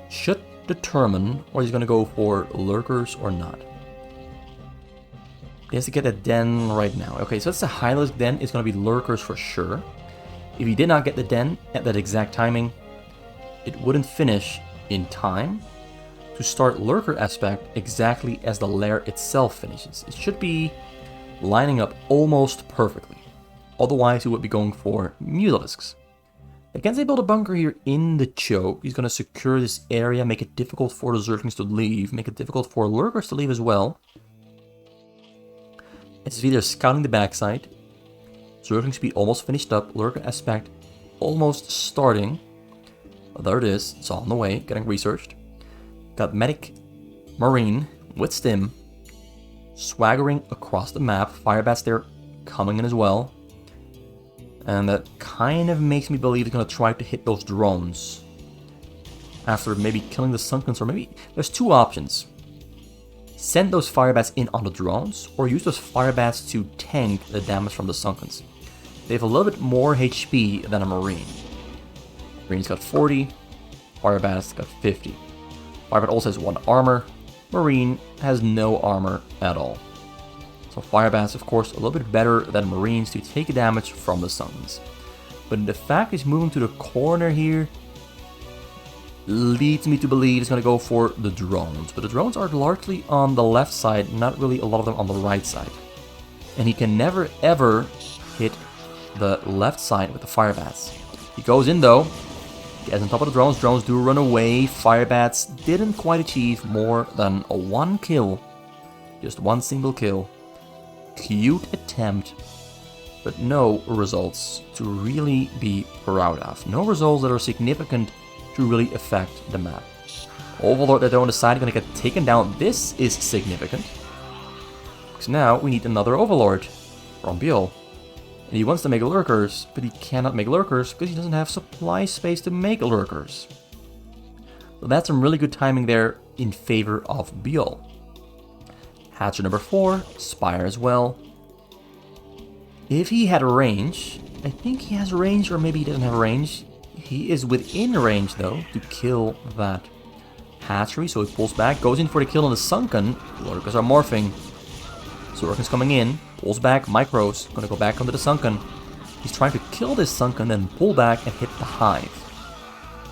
should determine whether he's going to go for lurkers or not. He has to get a den right now. Okay, so that's a high-risk den. It's going to be lurkers for sure. If he did not get the den at that exact timing, it wouldn't finish in time to start lurker aspect exactly as the lair itself finishes. It should be lining up almost perfectly. Otherwise, he would be going for Mutalisks. Gensay build a bunker here in the choke. He's going to secure this area, make it difficult for the Zerglings to leave, make it difficult for lurkers to leave as well. It's either scouting the backside. Zergling speed almost finished up. Lurker aspect almost starting. There it is. It's on the way. Getting researched. Got medic, marine with stim, swaggering across the map. Firebats there coming in as well. And that kind of makes me believe he's going to try to hit those drones. After maybe killing the Sunkens, or maybe there's two options. Send those Firebats in on the drones, or use those Firebats to tank the damage from the Sunkens. They have a little bit more HP than a Marine. Marine's got 40, Firebat's got 50. Firebat also has 1 armor, Marine has no armor at all. So Firebats, of course, a little bit better than Marines to take damage from the Sunkens. But the fact he's moving to the corner here leads me to believe he's going to go for the drones. But the drones are largely on the left side, not really a lot of them on the right side. And he can never ever hit the left side with the Firebats. He goes in though, gets on top of the drones, drones do run away. Firebats didn't quite achieve more than a 1 kill. Just 1 single kill. Cute attempt, but no results to really be proud of. No results that are significant to really affect the map. Overlord that on the side going to get taken down. This is significant. Because now we need another Overlord from Byul. And he wants to make lurkers, but he cannot make lurkers because he doesn't have supply space to make lurkers. So that's some really good timing there in favor of Byul. Hatcher number 4, Spire as well. If he had a range, I think he has range, or maybe he doesn't have range. He is within range though to kill that hatchery, so he pulls back, goes in for the kill on the Sunken. Lurkers are morphing. Zerkin's coming in, pulls back, Micros, gonna go back onto the Sunken. He's trying to kill this Sunken, then pull back and hit the Hive.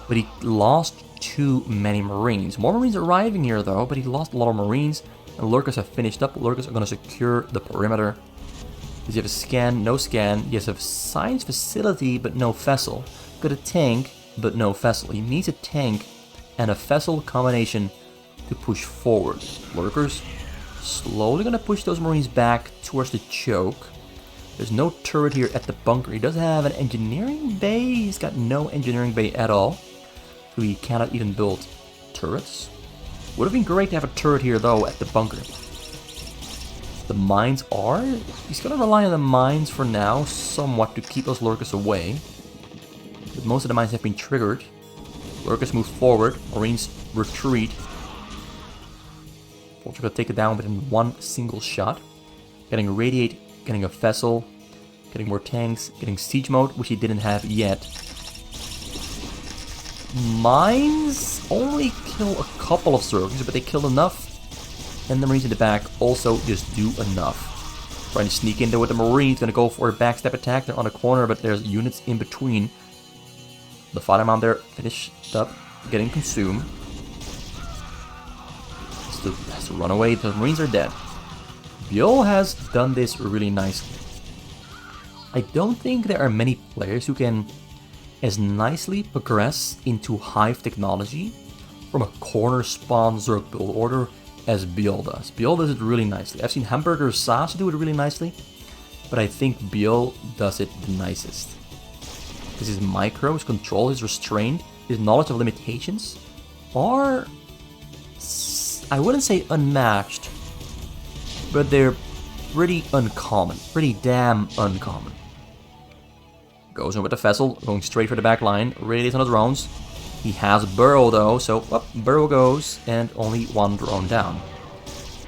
But he lost too many Marines. More Marines arriving here though, but he lost a lot of Marines. And Lurkers have finished up. Lurkers are going to secure the perimeter. Does he have a scan? No scan. He has a science facility, but no vessel. Got a tank, but no vessel. He needs a tank and a vessel combination to push forward. Lurkers slowly going to push those Marines back towards the choke. There's no turret here at the bunker. He does have an engineering bay. He's got no engineering bay at all. So he cannot even build turrets. Would have been great to have a turret here though at the bunker. The mines are... He's going to rely on the mines for now, somewhat, to keep those Lurkers away. But most of the mines have been triggered. Lurkers move forward, Marines retreat. Vulture going to take it down within 1 single shot. Getting Radiate, getting a vessel, getting more tanks, getting siege mode, which he didn't have yet. Mines only kill a couple of Zerglings, but they kill enough. And the Marines in the back also just do enough. Trying to sneak in there with the Marines, gonna go for a backstab attack. They're on a corner, but there's units in between. The fighter mount there finished up, getting consumed. Has to run away, the Marines are dead. Byul has done this really nicely. I don't think there are many players who can as nicely progress into Hive technology from a corner spawn Zerg build order as Byul does. Byul does it really nicely. I've seen Hamburger Sass do it really nicely, but I think Byul does it the nicest. Because his micro, his control, his restraint, his knowledge of limitations are, I wouldn't say unmatched, but they're pretty uncommon. Pretty damn uncommon. Goes in with the vessel, going straight for the back line. Radiates on the drones. He has Burrow though, so up Burrow goes, and only 1 drone down.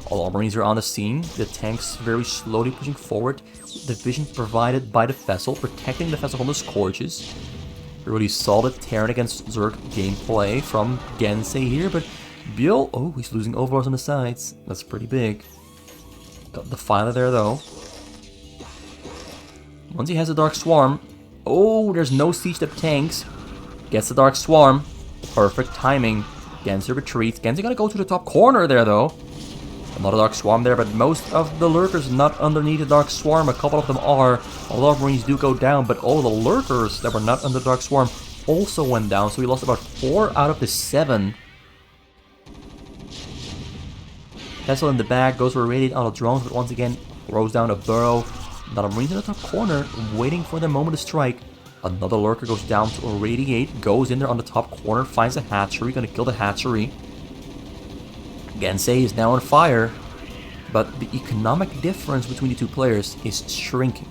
All our Marines are on the scene. The tanks very slowly pushing forward. The vision provided by the vessel, protecting the vessel from the Scourges. Really solid Terran against Zerg gameplay from Gensay here, but Byul, oh, he's losing overlords on the sides. That's pretty big. Got the Filer there though. Once he has a Dark Swarm, oh, there's no sieged up tanks. Gets the Dark Swarm. Perfect timing. Gensay retreats. Gensay gonna go to the top corner there though. Another Dark Swarm there, but most of the Lurkers not underneath the Dark Swarm. A couple of them are. A lot of Marines do go down, but all the Lurkers that were not under the Dark Swarm also went down. So he lost about 4 out of the 7. Vessel in the back, goes for a Radiate on the drones, but once again throws down a Burrow. Another Marines in the top corner, waiting for the moment to strike. Another Lurker goes down to a Radiate, goes in there on the top corner, finds a hatchery, gonna kill the hatchery. Gensay is now on fire. but the economic difference between the two players is shrinking.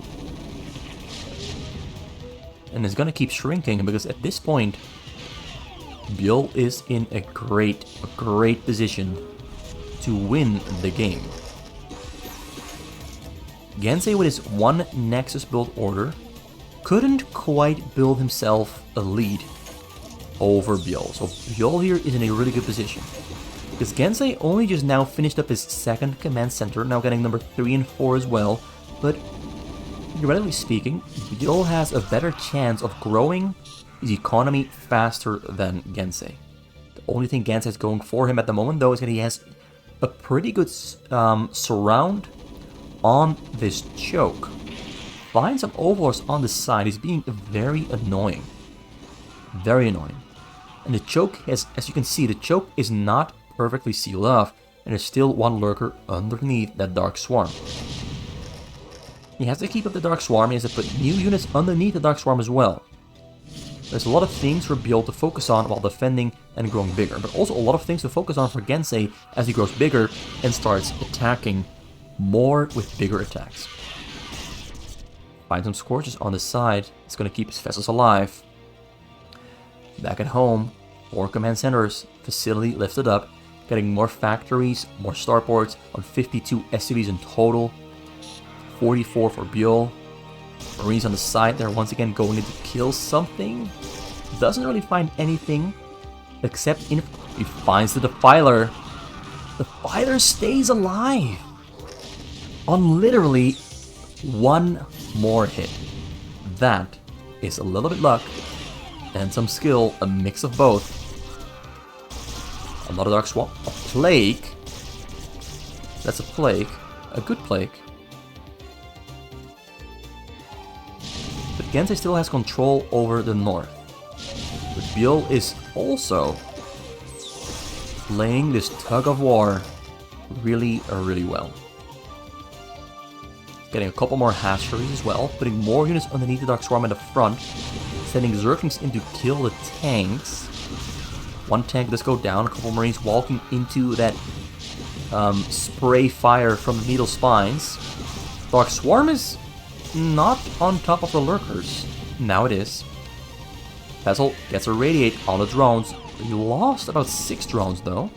And it's gonna keep shrinking because at this point, Byul is in a great position to win the game. Gensay with his one Nexus build order couldn't quite build himself a lead over Byul. So Byul here is in a really good position. Because Gensay only just now finished up his second command center, now getting number 3 and 4 as well. But theoretically speaking, Byul has a better chance of growing his economy faster than Gensay. The only thing Gensay is going for him at the moment though is that he has a pretty good surround on this choke. Find some overlords on the side is being very annoying. Very annoying. And the choke has, as you can see, the choke is not perfectly sealed off, and there's still one lurker underneath that Dark Swarm. He has to keep up the Dark Swarm, he has to put new units underneath the Dark Swarm as well. There's a lot of things for Byul to focus on while defending and growing bigger, but also a lot of things to focus on for Gensay as he grows bigger and starts attacking more with bigger attacks. Find some Scorches on the side, it's going to keep his vessels alive. Back at home, 4 command centers, facility lifted up, getting more factories, more starports on 52 SCVs in total, 44 for Byul. Marines on the side there once again going in to kill something. Doesn't really find anything except he finds the Defiler. The Defiler stays alive on literally one more hit. That is a little bit luck and some skill, a mix of both. Another Dark Swarm, a Plague. That's a Plague, a good Plague. But Gensay still has control over the north. But Byul is also playing this tug of war really well. Getting a couple more hatcheries as well, putting more units underneath the Dark Swarm in the front, sending Zerglings in to kill the tanks. One tank does go down, a couple Marines walking into that spray fire from the Needle Spines. Dark Swarm is not on top of the lurkers. Now it is. Vessel gets a radiate on the drones. He lost about 6 drones though.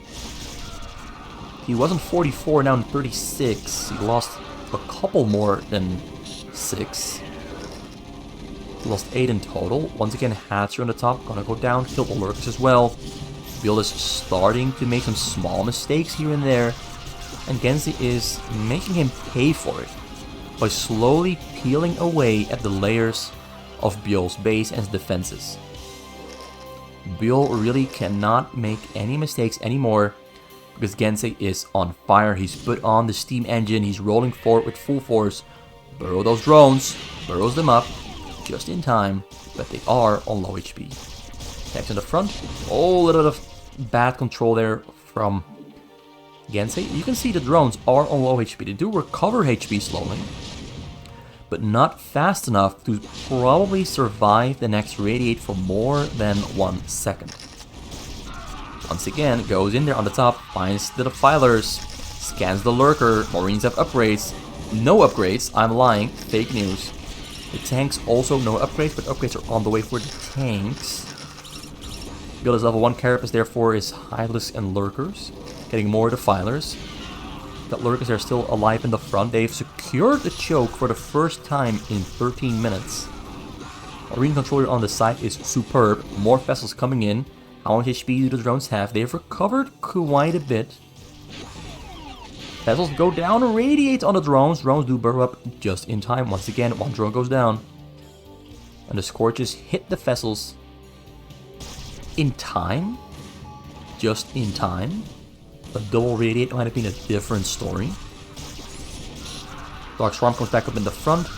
He was on 44, now in 36. He lost a couple more than 6. He lost 8 in total. Once again, Hatcher on the top, gonna go down, kill the lurkers as well. Byul is starting to make some small mistakes here and there, and Gensay is making him pay for it by slowly peeling away at the layers of Byul's base and his defenses. Byul really cannot make any mistakes anymore because Gensay is on fire. He's put on the steam engine, he's rolling forward with full force. Burrow those drones, burrows them up just in time, but they are on low HP. Next in the front, oh, a little bit of bad control there from Gensay. You can see the drones are on low HP. They do recover HP slowly, but not fast enough to probably survive the next radiate for more than 1 second. Once again, goes in there on the top, finds the Defilers, scans the Lurker. Marines have upgrades. No upgrades, I'm lying, fake news. The tanks also no upgrades, but upgrades are on the way for the tanks. Byul is level 1 carapace, therefore is Hylas and Lurkers. Getting more Defilers. Got Lurkers are still alive in the front. They've secured the choke for the first time in 13 minutes. Marine controller on the side is superb. More vessels coming in. How much HP do the drones have? They've recovered quite a bit. Vessels go down and radiate on the drones. Drones do burrow up just in time. Once again, 1 drone goes down. And the Scorches hit the vessels in time. Just in time. A double radiate might have been a different story. Dark Swarm comes back up in the front.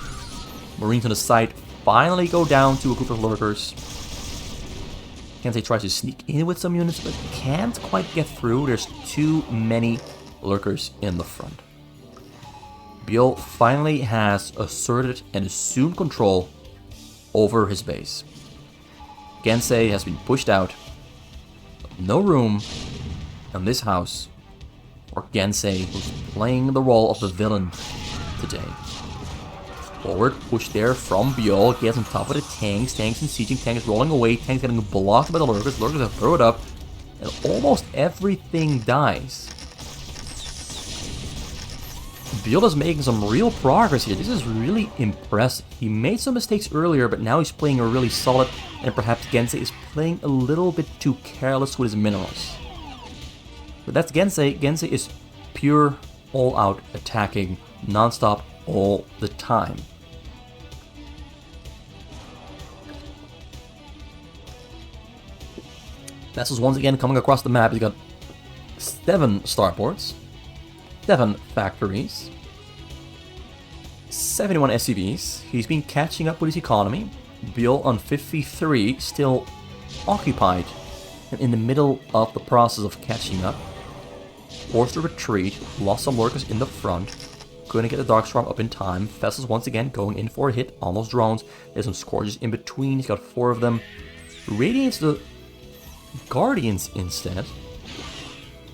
Marines on the side finally go down to a group of lurkers. Gensay tries to sneak in with some units, but can't quite get through. There's too many lurkers in the front. Byul finally has asserted and assumed control over his base. Gensay has been pushed out. No room in this house for Gensay, who's playing the role of the villain today. Forward push there from Byul, gets on top of the tanks. Tanks and sieging, tanks rolling away, tanks getting blocked by the lurkers. Lurkers have thrown it up, and almost everything dies. Byul is making some real progress here. This is really impressive. He made some mistakes earlier, but now he's playing a really solid, and perhaps Gensay is playing a little bit too careless with his minerals. But that's Gensay. Gensay is pure, all-out attacking, non-stop, all the time. Vessels once again coming across the map. He's got 7 starports, 7 factories, 71 SCVs. He's been catching up with his economy. Byul on 53, still occupied and in the middle of the process of catching up. Forced to retreat, lost some lurkers in the front. Couldn't get the Darkstorm up in time. Vessels once again going in for a hit on those drones. There's some Scourges in between. He's got 4 of them. Radiates the Guardians instead.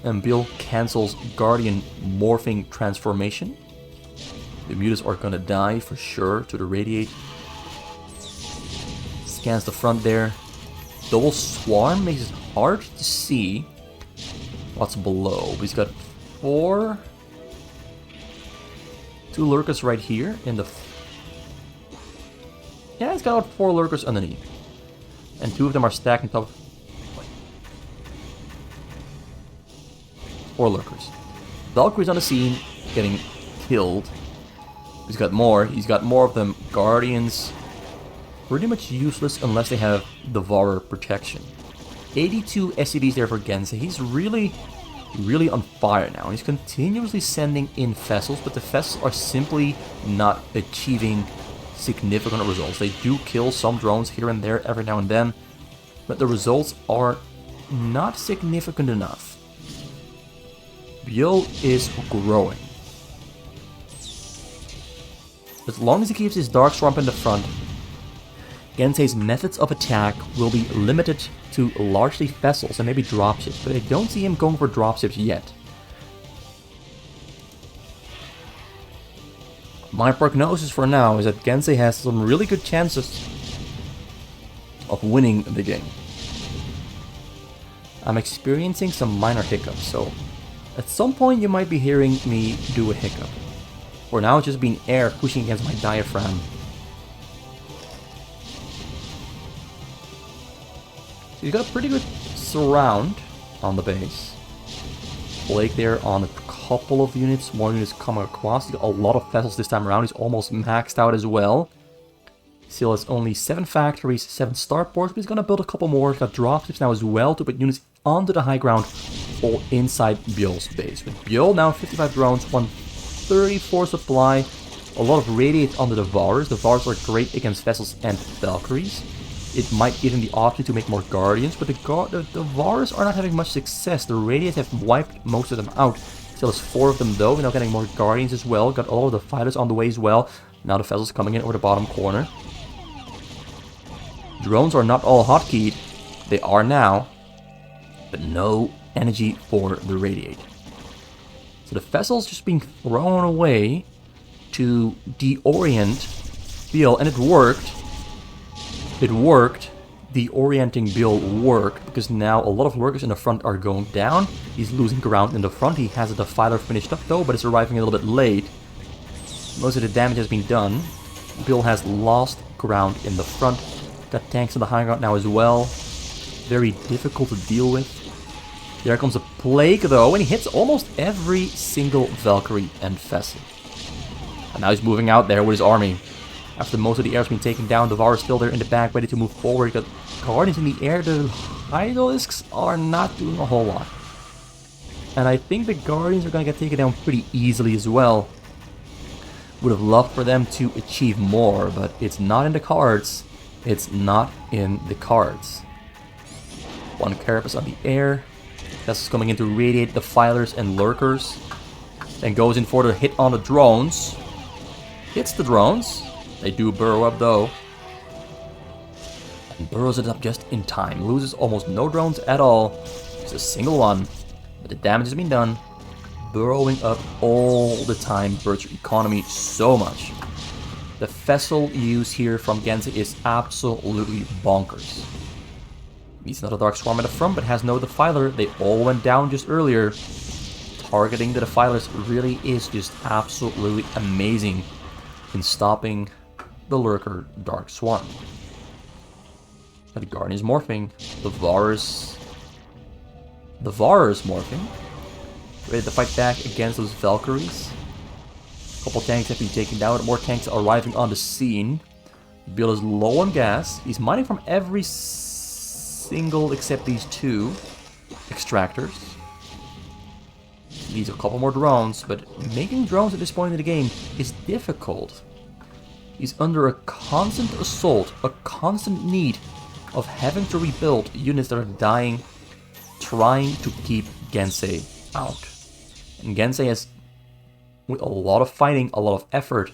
And Byul cancels Guardian morphing transformation. The mutas are gonna die for sure to the Radiate. Scans the front there. Double Swarm makes it hard to see what's below. But he's got 4... 2 lurkers right here in the... Yeah, he's got about 4 lurkers underneath. And 2 of them are stacked on top. 4 lurkers. Valkyrie's on the scene, getting killed. He's got more of them. Guardians, pretty much useless unless they have Devourer protection. 82 SCVs there for Gensay. He's really on fire now. He's continuously sending in vessels, but the vessels are simply not achieving significant results. They do kill some drones here and there every now and then, but the results are not significant enough. Byul is growing. As long as he keeps his Darkstorm in the front, Gensay's methods of attack will be limited to largely vessels and maybe dropships, but I don't see him going for dropships yet. My prognosis for now is that Gensay has some really good chances of winning the game. I'm experiencing some minor hiccups, so at some point you might be hearing me do a hiccup. For now it's just been air pushing against my diaphragm. So he's got a pretty good surround on the base. Blake there on a couple of units, more units coming across. He's got a lot of vessels this time around. He's almost maxed out as well. Still has only 7 factories, 7 starports, but he's gonna build a couple more. He's got dropships now as well to put units onto the high ground, all inside Byul's base. With Byul now 55 drones, 134 supply, a lot of radiate on the Devourers. Devourers are great against vessels and Valkyries. It might give him the option to make more Guardians, but the Devourers are not having much success. The Radiates have wiped most of them out. Still has 4 of them though, and now getting more Guardians as well. Got all of the fighters on the way as well. Now the vessels coming in over the bottom corner. Drones are not all hotkeyed. They are now, but no energy for the Radiate. So the vessels just being thrown away to deorient Byul, and it worked. It worked. Deorienting Byul worked, because now a lot of lurkers in the front are going down. He's losing ground in the front. He has a Defiler finished up though, but it's arriving a little bit late. Most of the damage has been done. Byul has lost ground in the front. Got tanks in the high ground now as well. Very difficult to deal with. There comes a Plague though, and he hits almost every single Valkyrie and vessel. And now he's moving out there with his army. After most of the air has been taken down, Devour is still there in the back, ready to move forward. Got Guardians in the air. The Hydralisks are not doing a whole lot. And I think the Guardians are going to get taken down pretty easily as well. Would have loved for them to achieve more, but it's not in the cards. It's not in the cards. 1 Carapace on the air. That's coming in to radiate the Filers and Lurkers. Then goes in for the hit on the drones. Hits the drones. They do burrow up though. And burrows it up just in time. Loses almost no drones at all. Just a single one. But the damage has been done. burrowing up all the time, hurts your economy so much. The vessel use here from Gensay is absolutely bonkers. Meets another Dark Swarm at the front, but has no Defiler. They all went down just earlier. Targeting the Defilers really is just absolutely amazing in stopping the Lurker Dark Swarm. The Guardian is morphing. The Varus morphing. Ready to fight back against those Valkyries. A couple tanks have been taken down. More tanks are arriving on the scene. Byul is low on gas. He's mining from every single except these two extractors. Needs a couple more drones, but making drones at this point in the game is difficult. He's under a constant assault, a constant need of having to rebuild units that are dying, trying to keep Gensay out. And Gensay has, with a lot of fighting, a lot of effort,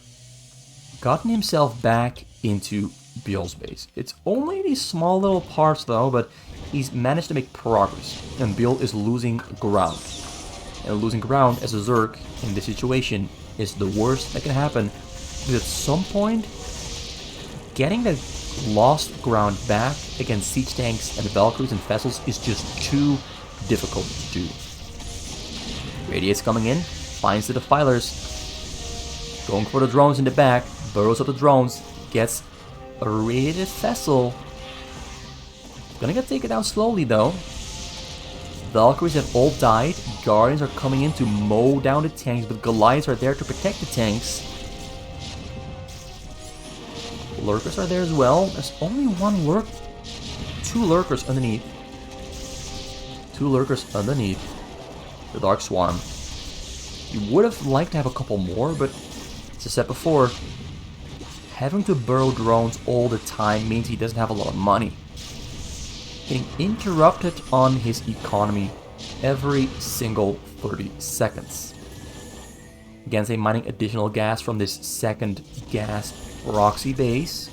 gotten himself back into Byul's base. It's only these small little parts though, but he's managed to make progress, and Byul is losing ground. And losing ground as a Zerg in this situation is the worst that can happen, because at some point, getting that lost ground back against siege tanks and Valkyries and vessels is just too difficult to do. Radiate's coming in, finds the Defilers, going for the drones in the back, burrows up the drones, gets a radiated vessel. Gonna get taken down slowly though. Valkyries have all died, Guardians are coming in to mow down the tanks, but Goliaths are there to protect the tanks. Lurkers are there as well. There's only two lurkers underneath. Two lurkers underneath the Dark Swarm. You would have liked to have a couple more, but as I said before, having to burrow drones all the time means he doesn't have a lot of money. Getting interrupted on his economy every single 30 seconds. Gensay mining additional gas from this second gas Roxy base.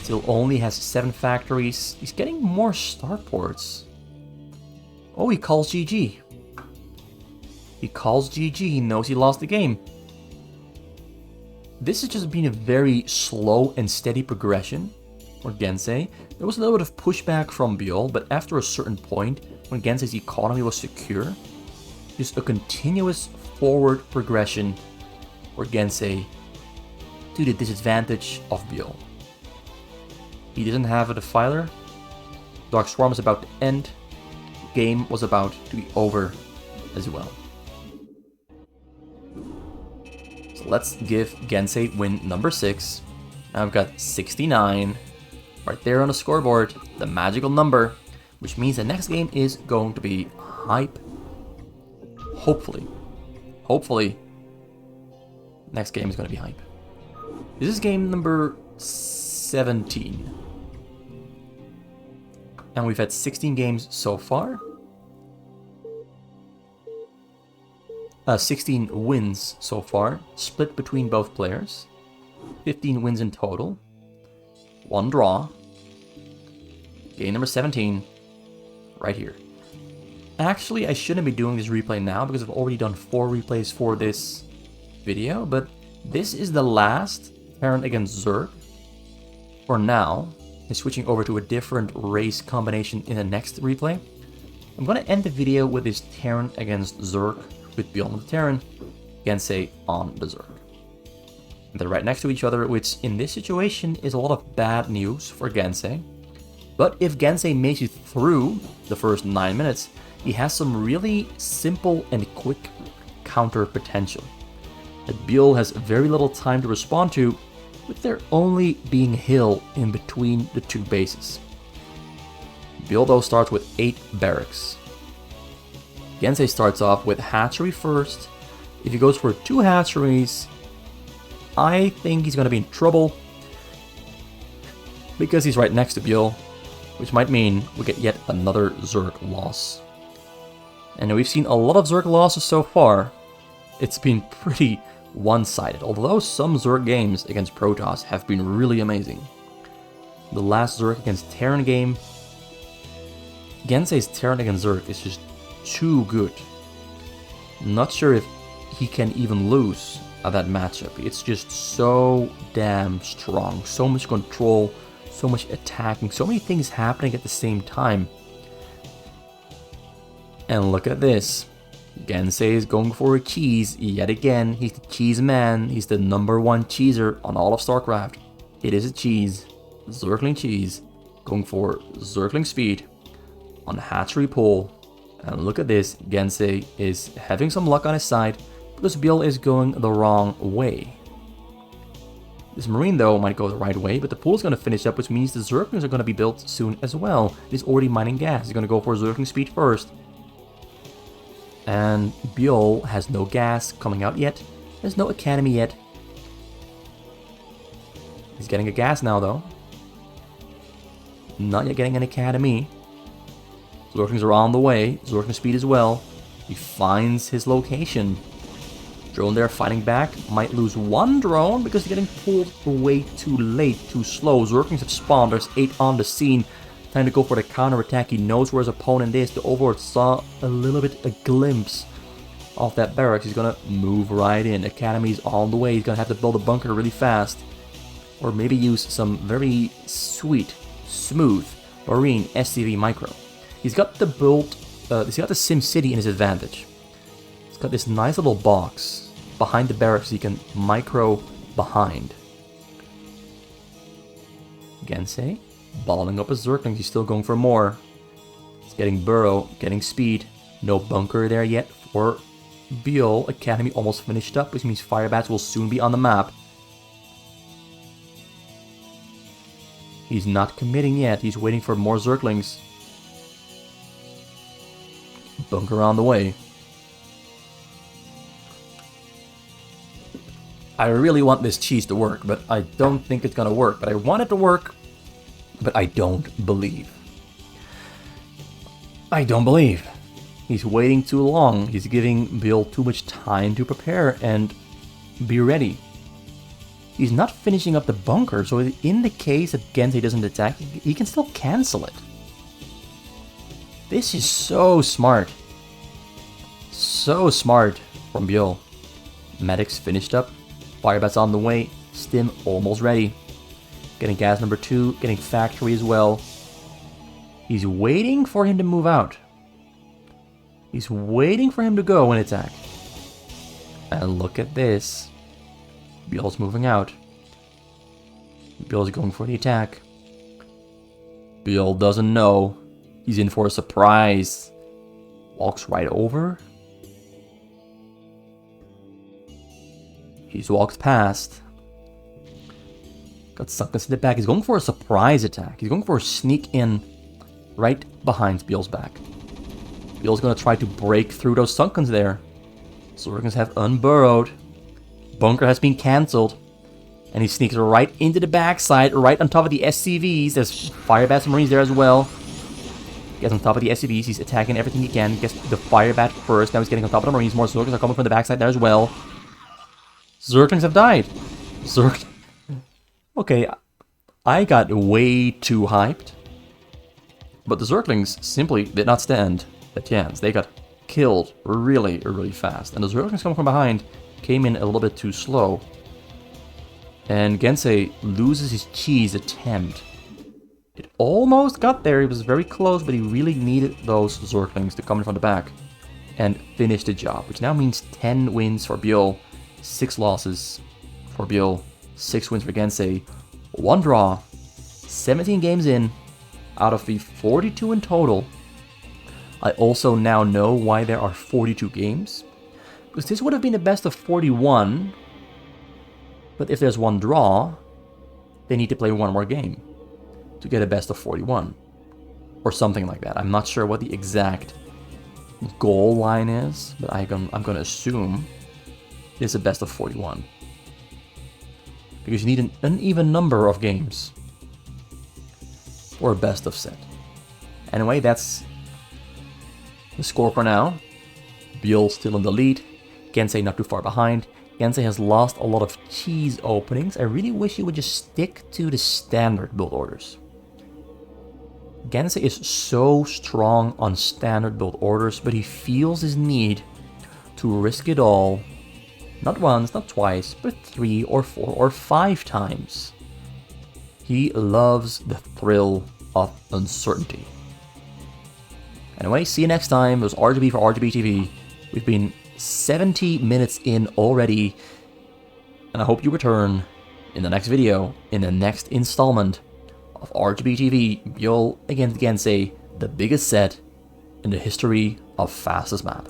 Still only has 7 factories. He's getting more starports. Oh, he calls GG. He calls GG. He knows he lost the game. This has just been a very slow and steady progression for Gensay. There was a little bit of pushback from Byul, but after a certain point, when Gensay's economy was secure, just a continuous forward progression for Gensay to the disadvantage of Byul. He didn't have a Defiler. Dark Swarm was about to end. The game was about to be over as well. So let's give Gensay win number 6. Now I've got 69. Right there on the scoreboard, the magical number, which means the next game is going to be hype. Hopefully, next game is going to be hype. This is game number 17. And we've had 16 games so far. 16 wins so far, split between both players. 15 wins in total. 1 draw. Game number 17. Right here. Actually, I shouldn't be doing this replay now because I've already done 4 replays for this video, but this is the last Terran against Zerg. For now, and switching over to a different race combination in the next replay. I'm going to end the video with this Terran against Zerg with Byul on the Terran, Gensay on the Zerg. They're right next to each other, which in this situation is a lot of bad news for Gensay. But if Gensay makes it through the first 9 minutes, he has some really simple and quick counter potential that Byul has very little time to respond to, with there only being hill in between the 2 bases. Byul though starts with 8 barracks. Gensay starts off with hatchery first. If he goes for 2 hatcheries, I think he's going to be in trouble, because he's right next to Byul, which might mean we get yet another Zerg loss. And we've seen a lot of Zerg losses so far. It's been pretty one-sided, although some Zerg games against Protoss have been really amazing. The last Zerg against Terran game, Gensay's Terran against Zerg is just too good. Not sure if he can even lose at that matchup. It's just so damn strong. So much control, so much attacking, so many things happening at the same time. And look at this. Gensay is going for a cheese yet again. He's the cheese man. He's the #1 cheeser on all of StarCraft. It is a cheese. Zergling cheese. Going for Zergling speed on hatchery pull. And look at this. Gensay is having some luck on his side because Byul is going the wrong way. This Marine though might go the right way, but the pool is going to finish up, which means the Zerglings are going to be built soon as well. He's already mining gas. He's going to go for Zergling speed first. And Byul has no gas coming out yet. There's no academy yet. He's getting a gas now though. Not yet getting an academy. Zerglings are on the way. Zergling speed as well. He finds his location. Drone there fighting back. Might lose one drone because he's getting pulled away too late, too slow. Zerglings have spawned. There's 8 on the scene. Time to go for the counter attack. He knows where his opponent is. The Overlord saw a little bit, a glimpse of that barracks. He's gonna move right in. Academy's on the way. He's gonna have to build a bunker really fast. Or maybe use some very sweet, smooth Marine SCV micro. He's got the build, he's got the Sim City in his advantage. He's got this nice little box behind the barracks he can micro behind. Gensay balling up his Zerglings. He's still going for more. He's getting burrow, getting speed. No bunker there yet for Byul. Academy almost finished up, which means Firebats will soon be on the map. He's not committing yet. He's waiting for more Zerglings. Bunker on the way. I really want this cheese to work, but I don't think it's gonna work. But I want it to work, but I don't believe. I don't believe. He's waiting too long. He's giving Byul too much time to prepare and be ready. He's not finishing up the bunker, so in the case that Gensay doesn't attack, he can still cancel it. This is so smart. So smart from Byul. Medics finished up. Firebats on the way. Stim almost ready. Getting gas #2. Getting factory as well. He's waiting for him to move out. He's waiting for him to go and attack. And look at this. Byul's moving out. Byul's going for the attack. Byul doesn't know. He's in for a surprise. Walks right over. He's walked past. Got sucked in the back. He's going for a surprise attack. He's going for a sneak in right behind Byul's back. Byul's going to try to break through those Sunkens there. Zerglings have unburrowed. Bunker has been cancelled. And he sneaks right into the backside, right on top of the SCVs. There's Firebats and Marines there as well. Gets on top of the SCVs. He's attacking everything he can. Gets the Firebat first. Now he's getting on top of the Marines. More Zerglings are coming from the backside there as well. Zerglings have died. Okay, I got way too hyped. But the Zerglings simply did not stand a chance. They got killed really, really fast. And the Zerglings coming from behind came in a little bit too slow. And Gensay loses his cheese attempt. It almost got there. He was very close, but he really needed those Zerglings to come in from the back and finish the job. Which now means 10 wins for Byul, 6 losses for Byul, 6 wins for Gensay, 1 draw, 17 games in out of the 42 in total. I also now know why there are 42 games. Because this would have been a best of 41. But if there's 1 draw, they need to play 1 more game to get a best of 41. Or something like that. I'm not sure what the exact goal line is, but I'm going to assume it's a best of 41. Because you need an uneven number of games for a best of set. Anyway, that's the score for now. Byul still in the lead. Gensay not too far behind. Gensay has lost a lot of cheese openings. I really wish he would just stick to the standard build orders. Gensay is so strong on standard build orders, but he feels his need to risk it all, not once, not twice, but 3 or 4 or 5 times. He loves the thrill of uncertainty. Anyway, see you next time. It was RJB for RJB TV. We've been 70 minutes in already, and I hope you return in the next video, in the next installment of RJB TV, Byul against Gensay, the biggest set in the history of fastest map.